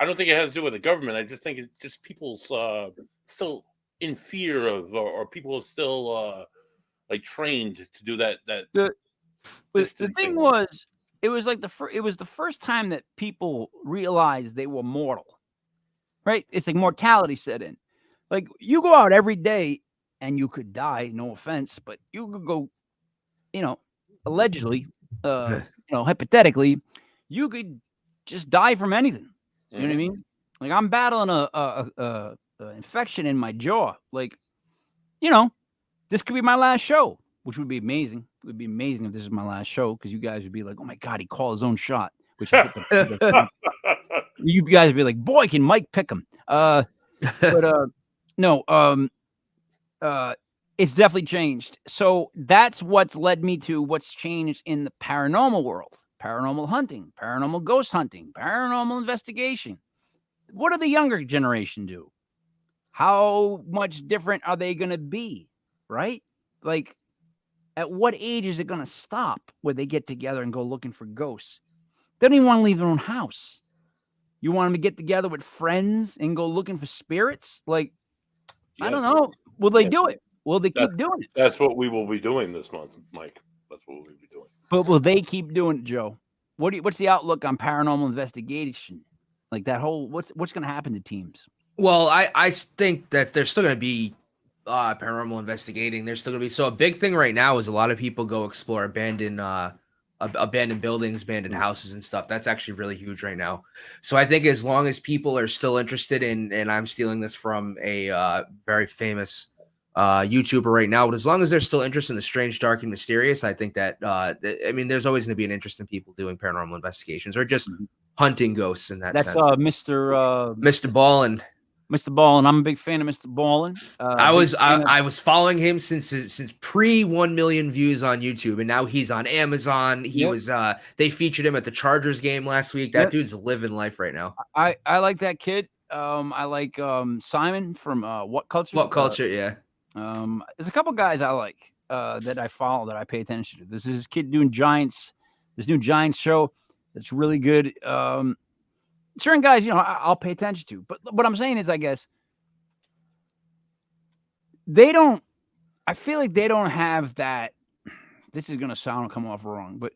don't think it has to do with the government. I just think it's just people's still in fear of, or people are still like trained to do that The thing distancing. was, it was like it was the first time that people realized they were mortal, right? It's like mortality set in. Like you go out every day and you could die. No offense, but you could go, allegedly, hypothetically, you could just die from anything. You know what I mean? Like I'm battling a infection in my jaw. Like, this could be my last show, which would be amazing. It would be amazing if this is my last show because you guys would be like, "Oh my god, he called his own shot." Which I hit the you guys would be like, "Boy, can Mike pick him?" No, it's definitely changed. So that's what's led me to what's changed in the paranormal world: paranormal hunting, paranormal ghost hunting, paranormal investigation. What do the younger generation do? How much different are they going to be? Right? Like, at what age is it going to stop where they get together and go looking for ghosts? They don't even want to leave their own house. You want them to get together with friends and go looking for spirits? Like, I don't know. Will they do it? Will they keep doing it? That's what we will be doing this month, Mike. That's what we'll be doing. But will they keep doing it, Joe? What's the outlook on paranormal investigation? Like that whole what's going to happen to teams? Well, I think that there's still going to be paranormal investigating. There's still going to be, so a big thing right now is a lot of people go explore abandoned buildings, abandoned houses and stuff. That's actually really huge right now. So I think as long as people are still interested in, and I'm stealing this from a very famous YouTuber right now, but as long as they're still interested in the strange, dark, and mysterious, I think that there's always going to be an interest in people doing paranormal investigations or just hunting ghosts in that sense. That's Mr. Ballin. Mr. Ballin. I'm a big fan of Mr. Ballin. I was following him since pre 1 million views on YouTube, and now he's on Amazon. He was they featured him at the Chargers game last week. That dude's living life right now. I like that kid. I like Simon from What Culture. What Culture, yeah. There's a couple guys I like that I follow that I pay attention to. This is this kid doing this new Giants show that's really good. Certain guys, I'll pay attention to. But what I'm saying is, I guess, I feel like they don't have that, this is going to come off wrong, but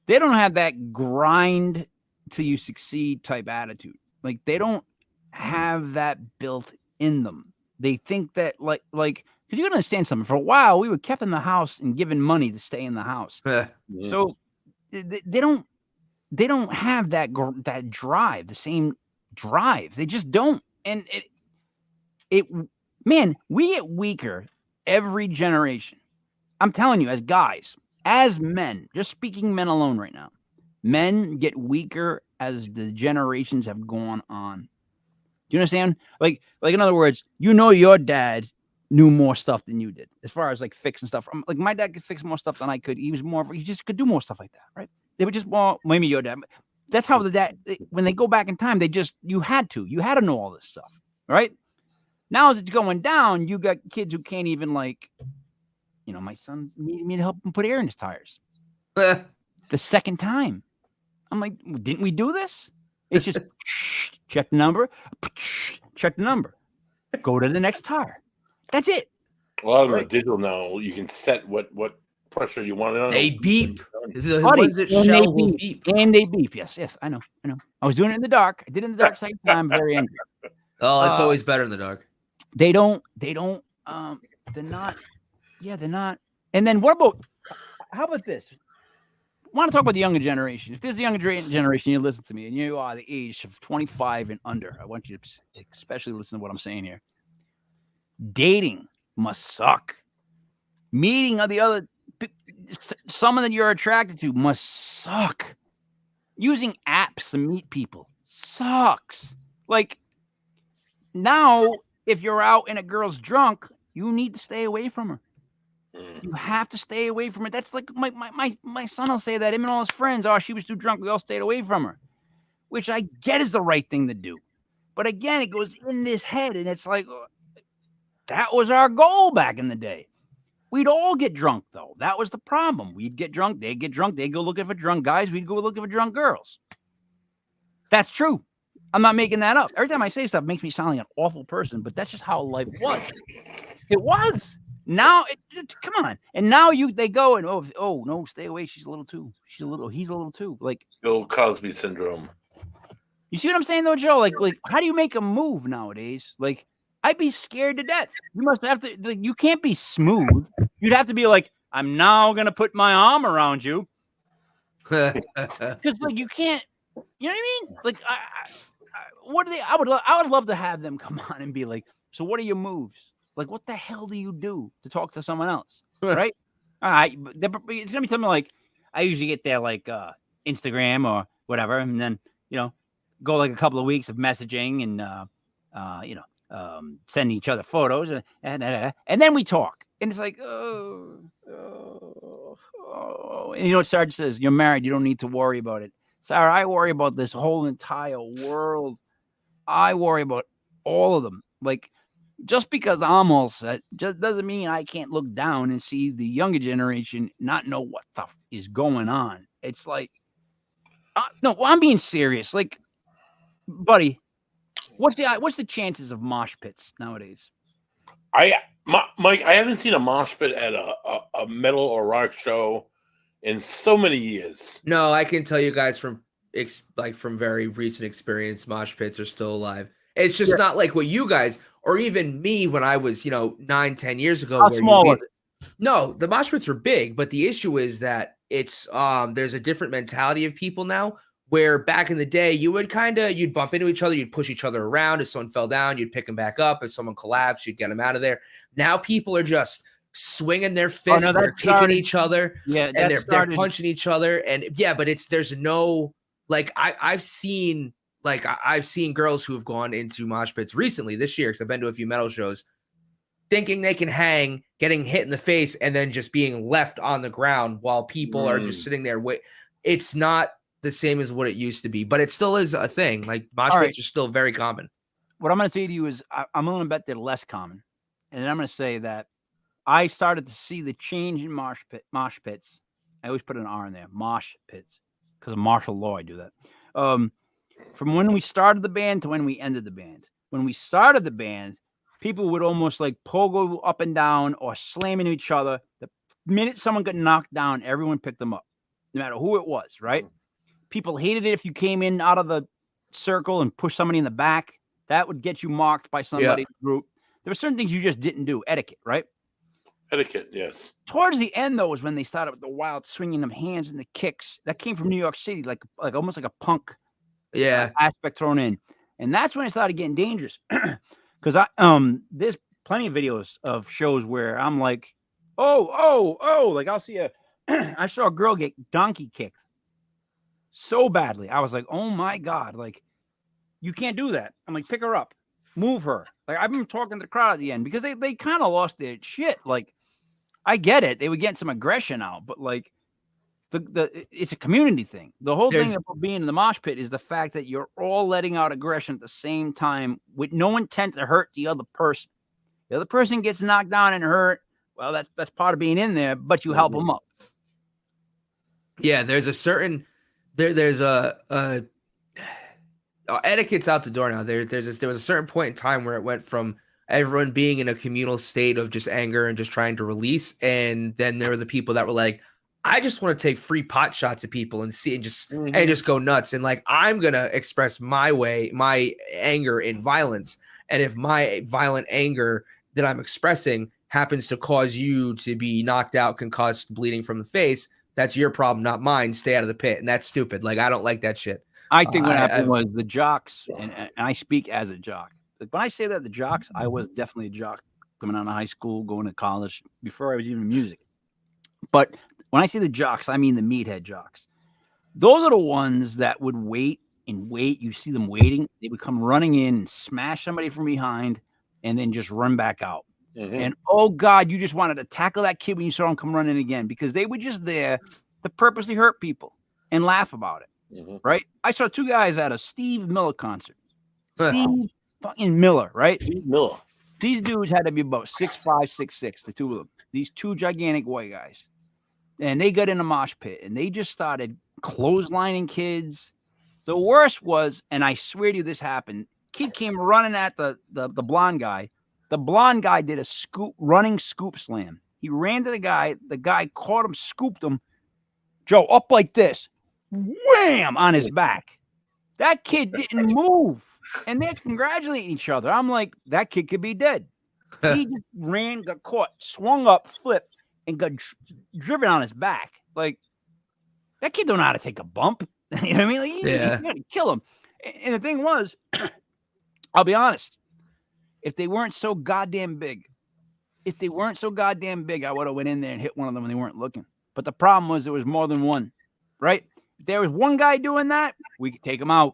they don't have that grind till you succeed type attitude. Like, they don't have that built in them. They think that, like, because you got to understand something. For a while, we were kept in the house and given money to stay in the house. So they don't have that drive, the same drive. They just don't. And we get weaker every generation. I'm telling you, as guys, as men, just speaking men alone right now, men get weaker as the generations have gone on. Do you understand? Like in other words, your dad knew more stuff than you did, as far as like fixing stuff. Like my dad could fix more stuff than I could. He just could do more stuff like that, right? They would just, maybe your dad. That's how when they go back in time, you had to know all this stuff, right? Now as it's going down, you got kids who can't even my son needed me to help him put air in his tires. The second time, I'm like, didn't we do this? It's just check the number, go to the next tire. That's it. A lot of them are digital now. You can set what pressure you want it on. They beep. The Buddy, ones that shell will beep. And they beep. Yes, I know. I was doing it in the dark. I did it in the dark second time. Very angry. Oh, it's always better in the dark. They're not. Yeah, they're not. And then how about this? I want to talk about the younger generation. If there's a younger generation, you listen to me, and you are the age of 25 and under, I want you to especially listen to what I'm saying here. Dating must suck. Meeting someone that you're attracted to must suck. Using apps to meet people sucks. Like, now, if you're out and a girl's drunk, you need to stay away from her. You have to stay away from her. That's like my son will say that. Him and all his friends, she was too drunk. We all stayed away from her, which I get is the right thing to do. But again, it goes in this head, and it's like, that was our goal back in the day. We'd all get drunk, though. That was the problem. We'd get drunk. They'd get drunk. They'd go looking for drunk guys. We'd go looking for drunk girls. That's true. I'm not making that up. Every time I say stuff, it makes me sound like an awful person, but that's just how life was. It was. Now, come on. And now they go and oh no, stay away. He's a little too. Like, The old Cosby syndrome. you see what I'm saying though, Joe? Like, how do you make a move nowadays? Like, I'd be scared to death. You must have to. Like, you can't be smooth. You'd have to be like, I'm now gonna put my arm around you, because like you can't. You know what I mean? Like, what do they? I would love to have them come on and be like, so what are your moves? Like, what the hell do you do to talk to someone else? Right? All right. It's gonna be something like I usually get there like Instagram or whatever, and then go like a couple of weeks of messaging and sending each other photos and then we talk. And it's like, oh. And you know what Sarge says? You're married. You don't need to worry about it. Sarah, I worry about this whole entire world. I worry about all of them. Like, just because I'm all set just doesn't mean I can't look down and see the younger generation not know what the is going on. It's like, no, I'm being serious. Like, buddy, what's the chances of mosh pits nowadays? Mike, I haven't seen a mosh pit at a metal or rock show in so many years. No, I can tell you guys from very recent experience, mosh pits are still alive. It's just not like what you guys or even me when I was 9-10 years ago. How small was it? No, the mosh pits were big, but the issue is that it's there's a different mentality of people now. Where back in the day, you'd bump into each other, you'd push each other around. If someone fell down, you'd pick them back up. If someone collapsed, you'd get them out of there. Now people are just swinging their fists, they're kicking each other, and they're punching each other. And but there's no like I've seen girls who have gone into mosh pits recently this year because I've been to a few metal shows, thinking they can hang, getting hit in the face, and then just being left on the ground while people are just sitting there. It's not the same as what it used to be, but it still is a thing. Like mosh pits are still very common. What I'm going to say to you is I'm going to bet they're less common. And then I'm going to say that I started to see the change in mosh pits. I always put an R in there, mosh pits, because of martial law. I do that. From when we started the band to when we ended the band. When we started the band, people would almost like pogo up and down or slam into each other. The minute someone got knocked down, everyone picked them up, no matter who it was, right? People hated it if you came in out of the circle and pushed somebody in the back. That would get you marked by somebody in the group. There were certain things you just didn't do. Etiquette, right? Etiquette, yes. Towards the end, though, is when they started with the wild swinging them hands and the kicks. That came from New York City, like almost like a punk aspect thrown in. And that's when it started getting dangerous. Because there's plenty of videos of shows where I'm like, oh, like I'll see I saw a girl get donkey kicked so badly. I was like, oh my God, like you can't do that. I'm like, pick her up, move her. Like I've been talking to the crowd at the end because they kind of lost their shit. Like I get it. They were getting some aggression out, but like it's a community thing. The whole thing about being in the mosh pit is the fact that you're all letting out aggression at the same time with no intent to hurt the other person. The other person gets knocked down and hurt. Well, that's part of being in there, but you help them up. Yeah, there's a certain there's a etiquette's out the door now. There was a certain point in time where it went from everyone being in a communal state of just anger and just trying to release, and then there were the people that were like, I just want to take free pot shots at people and see and just go nuts, and like I'm gonna express my anger in violence, and if my violent anger that I'm expressing happens to cause you to be knocked out, concussed, bleeding from the face, that's your problem, not mine. Stay out of the pit. And that's stupid. Like, I don't like that shit. I think what happened was the jocks, and I speak as a jock. When I say that, the jocks, I was definitely a jock coming out of high school, going to college, before I was even in music. But when I say the jocks, I mean the meathead jocks. Those are the ones that would wait and wait. You see them waiting. They would come running in and smash somebody from behind and then just run back out. And oh God, you just wanted to tackle that kid when you saw him come running again, because they were just there to purposely hurt people and laugh about it. Right? I saw two guys at a Steve Miller concert. Steve fucking Miller, right? Steve Miller. These dudes had to be about 6'5", 6'6", the two of them. These two gigantic white guys. And they got in a mosh pit and they just started clotheslining kids, The worst was, and I swear to you, this happened. Kid came running at the blonde guy. The blonde guy did a running scoop slam. He ran to the guy. The guy caught him, scooped him. Joe, up like this, wham, on his back. That kid didn't move, and they're congratulating each other. I'm like, that kid could be dead. He just ran, got caught, swung up, flipped, and got driven on his back. Like, that kid don't know how to take a bump. You know what I mean? Like, you gotta kill him. And the thing was, I'll be honest, if they weren't so goddamn big, I would have went in there and hit one of them when they weren't looking. But the problem was there was more than one, right? If there was one guy doing that, we could take him out.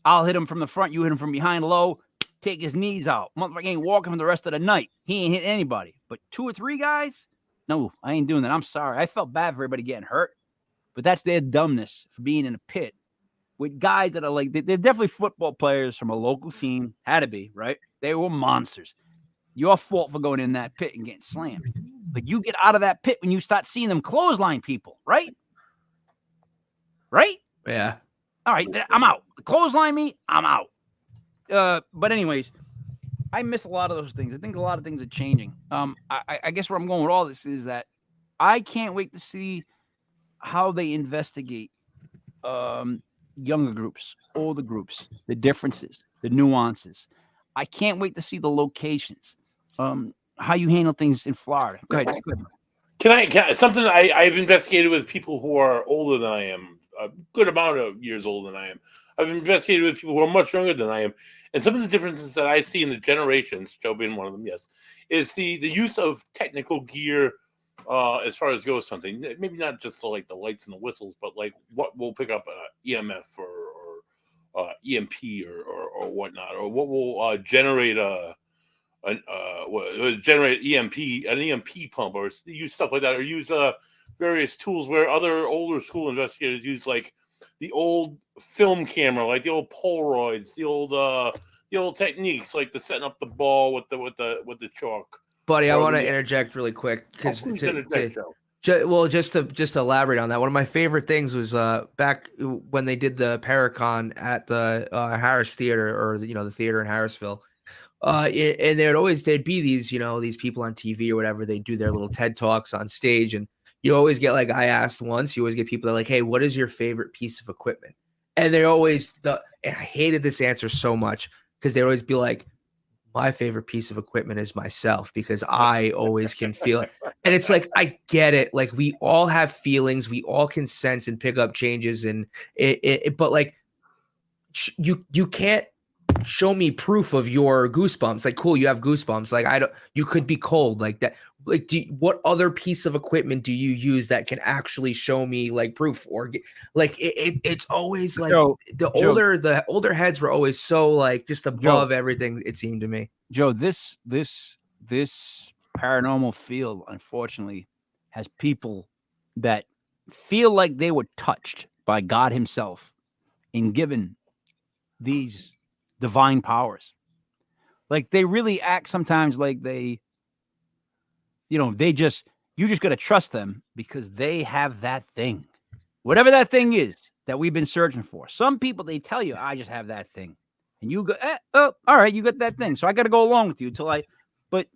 I'll hit him from the front, you hit him from behind low, take his knees out. Motherfucker ain't walking for the rest of the night. He ain't hit anybody. But 2 or 3 guys? No, I ain't doing that. I'm sorry. I felt bad for everybody getting hurt. But that's their dumbness for being in a pit with guys that are like, they're definitely football players from a local team. Had to be, right? They were monsters. Your fault for going in that pit and getting slammed. Like, you get out of that pit when you start seeing them clothesline people, right? Right? Yeah. All right, I'm out. Clothesline me, I'm out. But anyways, I miss a lot of those things. I think a lot of things are changing. I guess where I'm going with all this is that I can't wait to see how they investigate younger groups, older groups, the differences, the nuances. I can't wait to see the locations, how you handle things in Florida. Go ahead. Can I something I've investigated with people who are older than I am, a good amount of years older than I am. I've investigated with people who are much younger than I am. And some of the differences that I see in the generations, Joe being one of them, yes, is the use of technical gear as far as goes something. Maybe not just like the lights and the whistles, but like what will pick up EMF or EMP or whatnot, or what will generate generate an EMP pump, or use stuff like that, or use various tools where other older school investigators use like the old film camera, like the old Polaroids, the old techniques, like the setting up the ball with the chalk. Buddy, I want to interject really quick because just to elaborate on that, one of my favorite things was back when they did the Paracon at the Harris Theater, or the theater in Harrisville. And there'd be these people on TV or whatever. They do their little TED Talks on stage, and you always get, like, I asked once, you always get people that are like, hey, what is your favorite piece of equipment? And they always, and I hated this answer so much because they always be like, my favorite piece of equipment is myself, because I always can feel it. And it's like, I get it. Like, we all have feelings. We all can sense and pick up changes. And but like, you can't show me proof of your goosebumps. Like, cool, you have goosebumps. Like, you could be cold like that. Like, what other piece of equipment do you use that can actually show me like proof? Or it's always like the older heads were always so like just above everything, it seemed to me. Joe, this paranormal field, unfortunately, has people that feel like they were touched by God himself and given these divine powers. Like, they really act sometimes like you just got to trust them because they have that thing, whatever that thing is that we've been searching for. Some people, they tell you, I just have that thing, and you go, oh, all right, you got that thing, so I got to go along with you but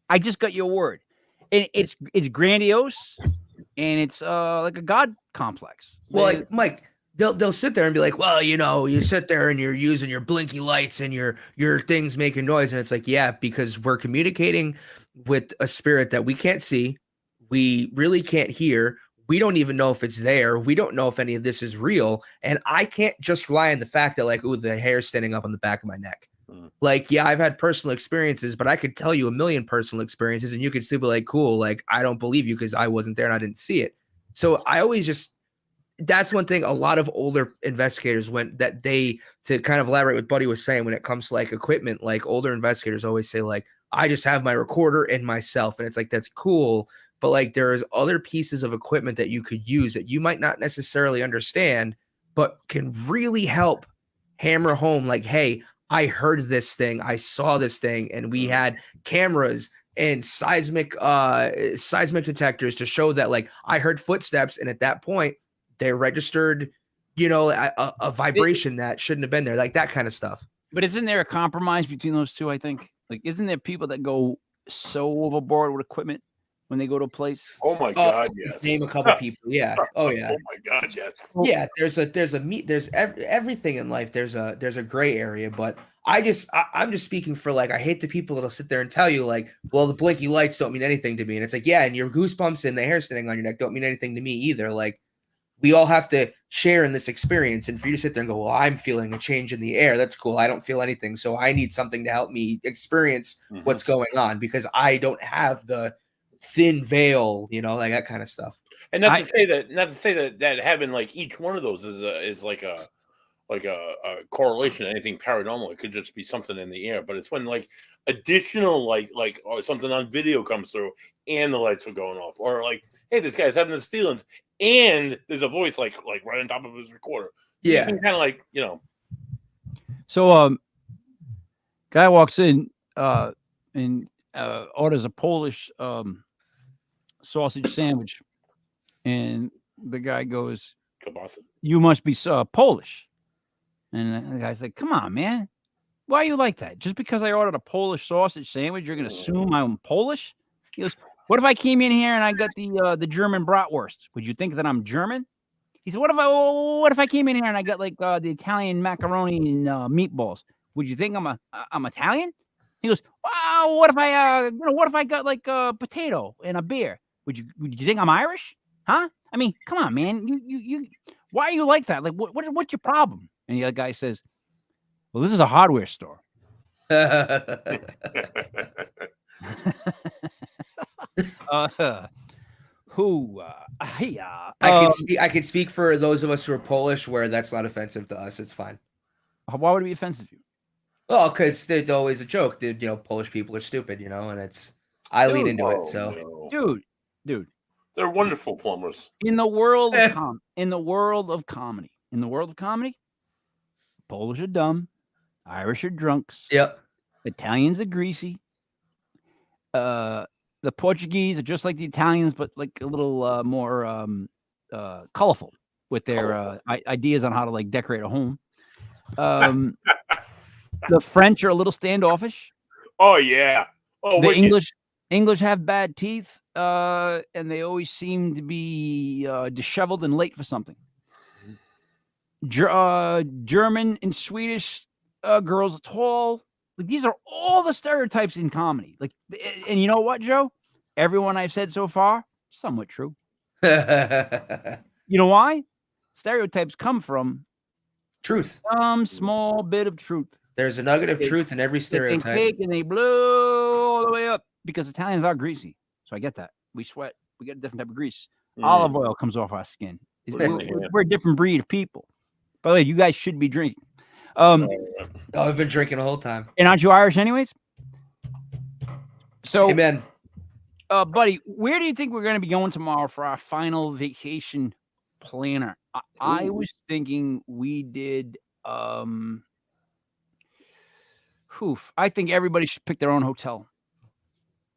I just got your word. And it's grandiose, and it's like a God complex. Well, like, Mike, they'll sit there and be like, well, you sit there and you're using your blinky lights and your things making noise. And it's like, yeah, because we're communicating with a spirit that we can't see. We really can't hear. We don't even know if it's there. We don't know if any of this is real. And I can't just rely on the fact that, like, ooh, the hair's standing up on the back of my neck. Like, yeah, I've had personal experiences, but I could tell you a million personal experiences and you could still be like, cool, like, I don't believe you because I wasn't there and I didn't see it. So I always that's one thing a lot of older investigators to kind of elaborate what Buddy was saying when it comes to like equipment, like older investigators always say, like, I just have my recorder and myself. And it's like, that's cool. But like, there's other pieces of equipment that you could use that you might not necessarily understand, but can really help hammer home, like, hey, I heard this thing, I saw this thing, and we had cameras and seismic detectors to show that, like, I heard footsteps, and at that point, they registered a vibration that shouldn't have been there, like that kind of stuff. But isn't there a compromise between those two? I think. Like, isn't there people that go so overboard with equipment when they go to a place? Oh my God, yes. Name a couple people. Yeah. Oh yeah. Oh my God, yes. Yeah. There's everything in life. There's a gray area, but I'm just speaking for, like, I hate the people that'll sit there and tell you, like, well, the blinky lights don't mean anything to me. And it's like, yeah, and your goosebumps and the hair standing on your neck don't mean anything to me either. Like, we all have to share in this experience. And for you to sit there and go, well, I'm feeling a change in the air. That's cool. I don't feel anything. So I need something to help me experience what's going on, because I don't have the thin veil, like that kind of stuff. And not to say that having, like, each one of those is like a correlation to anything paranormal. It could just be something in the air, but it's when, like, additional like or something on video comes through and the lights are going off, or like, hey, this guy's having his feelings and there's a voice like right on top of his recorder. Yeah, kind of like, So, guy walks in and orders a Polish sausage sandwich, and the guy goes, Kielbasa. "You must be Polish." And the guy's like, "Come on, man. Why are you like that? Just because I ordered a Polish sausage sandwich, you're going to assume I'm Polish?" He goes, "What if I came in here and I got the German bratwurst? Would you think that I'm German?" He said, "What if I came in here and I got, like, the Italian macaroni and meatballs? Would you think I'm Italian?" He goes, "Wow, what if I got, like, a potato and a beer? Would you think I'm Irish? Huh? I mean, come on, man. You why are you like that? Like, what's your problem?" And the other guy says, "Well, this is a hardware store." I could speak for those of us who are Polish where that's not offensive to us. It's fine. Why would it be offensive to you? Well, because there's always a joke that, Polish people are stupid, and I lean into it. So, dude, they're wonderful plumbers. in the world of comedy, Polish are dumb, Irish are drunks, yep. Italians are greasy, the Portuguese are just like the Italians, but like a little more colorful with their ideas on how to, like, decorate a home. The French are a little standoffish. Oh yeah. Oh, the English have bad teeth, and they always seem to be disheveled and late for something. German and Swedish girls are tall. Like, these are all the stereotypes in comedy. Like, and you know what, Joe? Everyone I've said so far, somewhat true. You know why? Stereotypes come from truth. Some small bit of truth. There's a nugget of truth in every stereotype. They take and they blow all the way up, because Italians are greasy. So I get that. We sweat. We get a different type of grease. Olive oil comes off our skin. We're a different breed of people. By the way, you guys should be drinking. I've been drinking the whole time. And aren't you Irish anyways? So, amen. Buddy, where do you think we're going to be going tomorrow for our final vacation planner? I was thinking we did. I think everybody should pick their own hotel.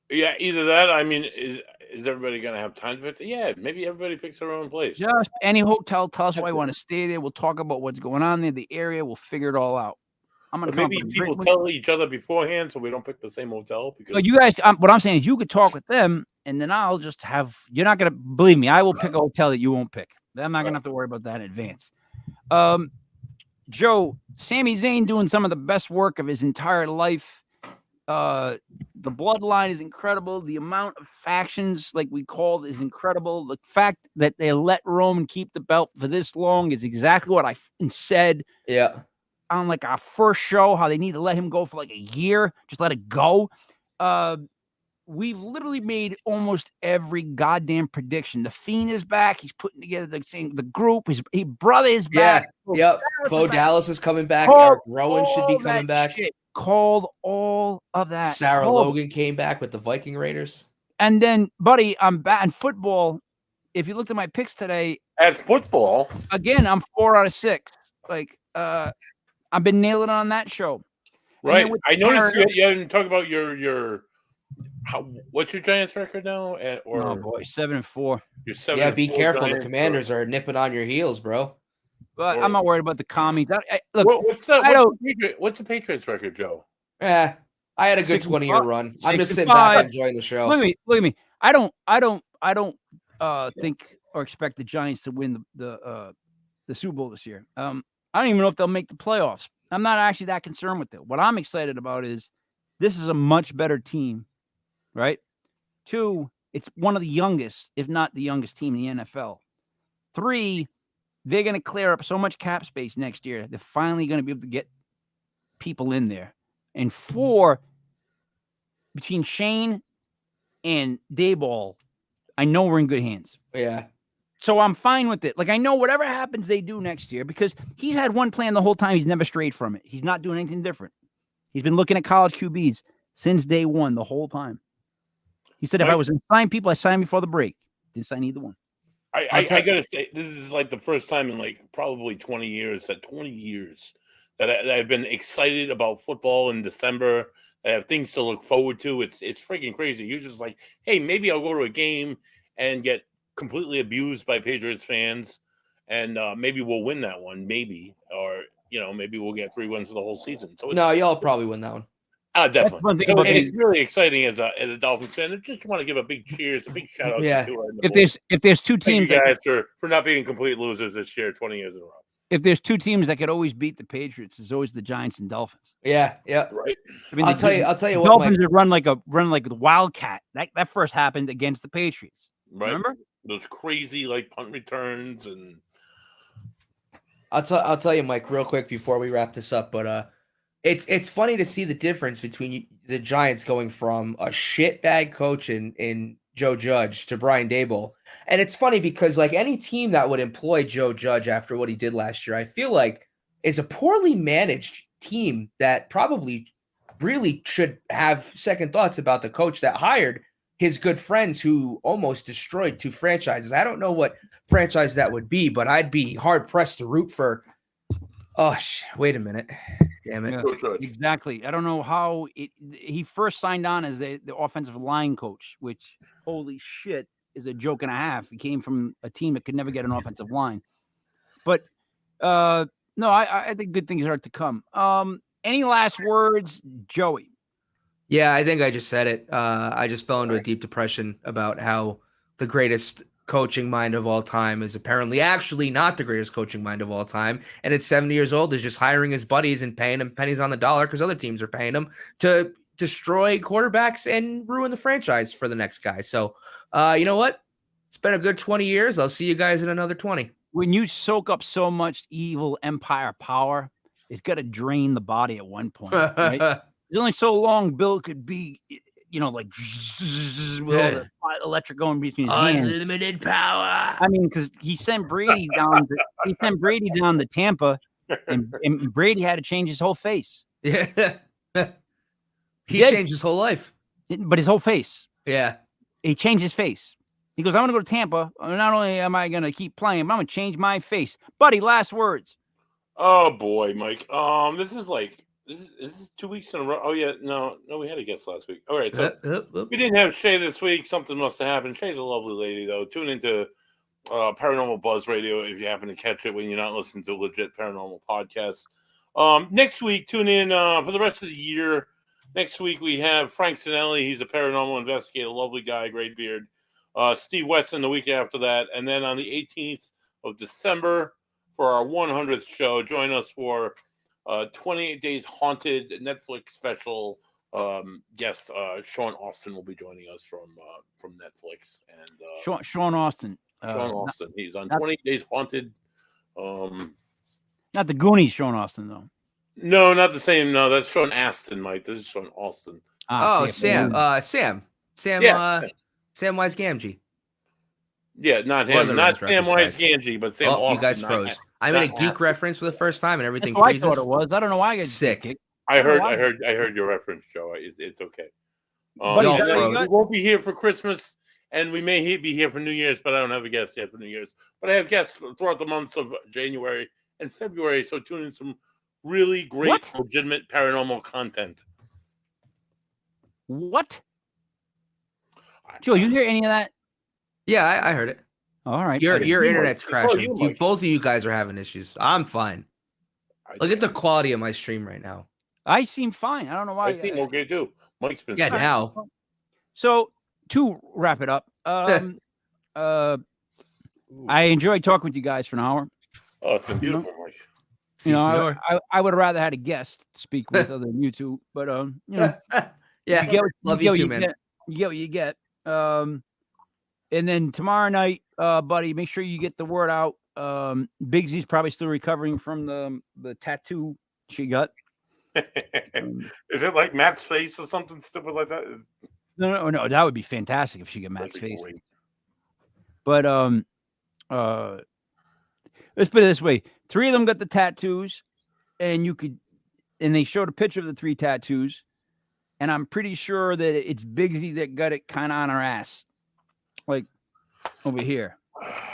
Yeah, either that. I mean, is everybody going to have time to pick? Yeah, maybe everybody picks their own place. Just any hotel. Tell us why you want to stay there. We'll talk about what's going on there, the area. We'll figure it all out. I'm gonna maybe people tell each other beforehand so we don't pick the same hotel. Because you guys, what I'm saying is, you could talk with them, and then I'll just have. You're not gonna believe me. I will pick a hotel that you won't pick. I'm not gonna have to worry about that in advance. Joe, Sami Zayn doing some of the best work of his entire life. The bloodline is incredible. The amount of factions, like we called, is incredible. The fact that they let Roman keep the belt for this long is exactly what I said. Yeah. On, like, our first show, how they need to let him go for like a year. Just let it go. We've literally made almost every goddamn prediction. The Fiend is back. He's putting together the group. His brother is back. Yep. Bo Dallas is coming back. Eric Rowan should be coming back. Called all of that. Sarah Logan came back with the Viking Raiders. And then, buddy, I'm back in football. If you looked at my picks today, at football, again, I'm 4 out of 6. Like, I've been nailing on that show. Right. I noticed you haven't talked about your what's your Giants record now? Oh boy, 7-4. You're 7. Yeah, be careful. Giants, the Commanders are nipping on your heels, bro. But Or- I'm not worried about the commies. Look, What's the Patriots record, Joe? I had a good 20-year 65 run. I'm just sitting back 65. and enjoying the show. Look at me. I don't think or expect the Giants to win the Super Bowl this year. I don't even know if they'll make the playoffs. I'm not actually that concerned with it. What I'm excited about is this is a much better team, right? 2, it's one of the youngest, if not the youngest team in the NFL. 3, they're going to clear up so much cap space next year. They're finally going to be able to get people in there. And 4, between Shane and Dayball, I know we're in good hands. Yeah. So I'm fine with it. Like, I know whatever happens, they do next year because he's had one plan the whole time. He's never strayed from it. He's not doing anything different. He's been looking at college QBs since day one the whole time. He said, if I was going to sign people, I signed before the break. Didn't sign either one. I gotta say, this is like the first time in like probably 20 years that I've been excited about football in December. I have things to look forward to. It's freaking crazy. You're just like, hey, maybe I'll go to a game and get completely abused by Patriots fans, and maybe we'll win that one, maybe, or maybe we'll get 3 wins for the whole season. So No, y'all probably win that one. Definitely. So it's really exciting as a Dolphins fan. I just want to give a big cheers, a big shout out Yeah. to If there's 2 teams, thank you guys for not being complete losers this year, 20 years in a row. if there's 2 teams that could always beat the Patriots, it's always the Giants and Dolphins. Yeah. Right. I mean, I'll tell you what. Dolphins would run like the Wildcat. That first happened against the Patriots. Right. Remember those crazy like punt returns and. I'll tell you, Mike, real quick before we wrap this up, but it's funny to see the difference between the Giants going from a shitbag coach in Joe Judge to Brian Daboll. And it's funny because like any team that would employ Joe Judge after what he did last year, I feel like is a poorly managed team that probably really should have second thoughts about the coach that hired his good friends who almost destroyed 2 franchises. I don't know what franchise that would be, but I'd be hard pressed to root for. Oh, wait a minute. Damn it. Yeah, exactly. I don't know how he first signed on as the offensive line coach, which holy shit is a joke and a half. He came from a team that could never get an offensive line. But no, I think good things are to come. Any last words, Joey? Yeah, I think I just said it. I just fell into a deep depression about how the greatest coaching mind of all time is apparently actually not the greatest coaching mind of all time. And at 70 years old is just hiring his buddies and paying him pennies on the dollar because other teams are paying him to destroy quarterbacks and ruin the franchise for the next guy. So, you know what? It's been a good 20 years. I'll see you guys in another 20. When you soak up so much evil empire power, it's got to drain the body at one point, right? There's only so long Bill could be, like with all the electric going between his hands. Unlimited power. I mean, because he sent Brady down to Tampa, and Brady had to change his whole face. Yeah, he did. changed his whole life. But his whole face. Yeah, he changed his face. He goes, "I'm gonna go to Tampa. Not only am I gonna keep playing, but I'm gonna change my face." Buddy, last words. Oh boy, Mike. This is 2 weeks in a row. Oh yeah, no, we had a guest last week. All right, so we didn't have Shay this week. Something must have happened. Shay's a lovely lady, though. Tune into Paranormal Buzz Radio if you happen to catch it when you're not listening to legit paranormal podcasts. Next week, tune in for the rest of the year. Next week we have Frank Sinelli. He's a paranormal investigator, lovely guy, great beard. Steve Weston the week after that, and then on the 18th of December for our 100th show, join us for 28 Days Haunted Netflix special. Guest Sean Austin will be joining us from Netflix. And Sean Austin. Sean Austin. He's on 28 Days Haunted. Not the Goonies Sean Austin, though. No, not the same. No, that's Sean Astin, Mike. This is Sean Austin. Sam. Yeah. Samwise Gamgee. Yeah, not him. Not Samwise Gamgee, but Sam Austin. You guys froze. I made a geek reference for the first time, and everything That's freezes. I thought it was. I don't know why I get sick. I heard your reference, Joe. It's okay. We we won't be here for Christmas, and we may be here for New Year's, but I don't have a guest yet for New Year's. But I have guests throughout the months of January and February, so tune in some really great, legitimate paranormal content. What? Joe, you hear any of that? Yeah, I heard it. All right. Your you, internet's Mike. Oh, crashing. you, Mike. Both of you guys are having issues. I'm fine. Look at the quality of my stream right now. I seem fine. I don't know why. I seem okay too. Mike's been Yeah, sick. now. So to wrap it up, I enjoyed talking with you guys for an hour. Oh, it's been beautiful, Mike. You know, Senor. I would have rather had a guest to speak with other than you two, but you know, Yeah, you get what, love you you get too, what man. you get what you get. And then tomorrow night, buddy, make sure you get the word out. Bigsy's probably still recovering from the tattoo she got. Is it like Matt's face or something stupid like that? No, that would be fantastic if she got Matt's That'd be face. great. But let's put it this way: 3 of them got the tattoos, and they showed a picture of the 3 tattoos, and I'm pretty sure that it's Bigsy that got it kind of on her ass, like over here.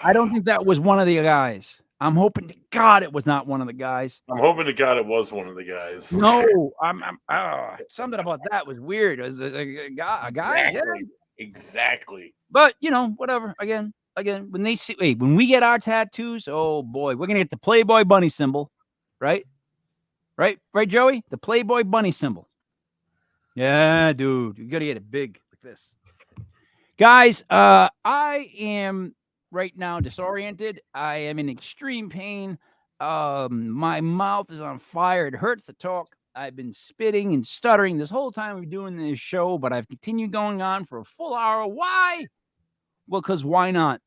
I don't think that was one of the guys. I'm hoping to God it was not one of the guys. I'm hoping to God it was one of the guys. No, I'm something about that was weird. As a guy, yeah. Exactly. But you know, whatever. Again, when they see, when we get our tattoos, oh boy, we're gonna get the Playboy bunny symbol, right, Joey, the Playboy bunny symbol. Yeah, dude, you gotta get it big like this, guys. I am right now disoriented. I am in extreme pain. My mouth is on fire. It hurts to talk. I've been spitting and stuttering this whole time we're doing this show, but I've continued going on for a full hour. Why? Well, because why not?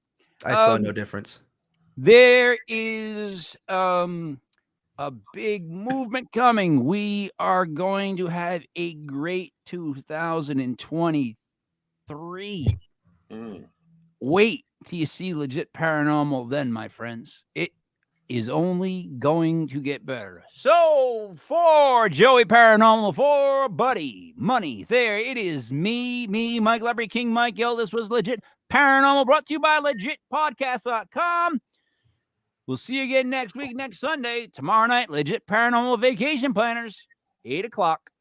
I saw no difference. There is a big movement coming. We are going to have a great 2023. Wait till you see Legit Paranormal then, my friends. It is only going to get better. So for Joey Paranormal, for Buddy Money, there it is. Me, Mike Leopard King Mike L. This was Legit Paranormal, brought to you by legitpodcast.com. We'll see you again next week, next Sunday. Tomorrow night, Legit Paranormal Vacation Planners, 8 o'clock.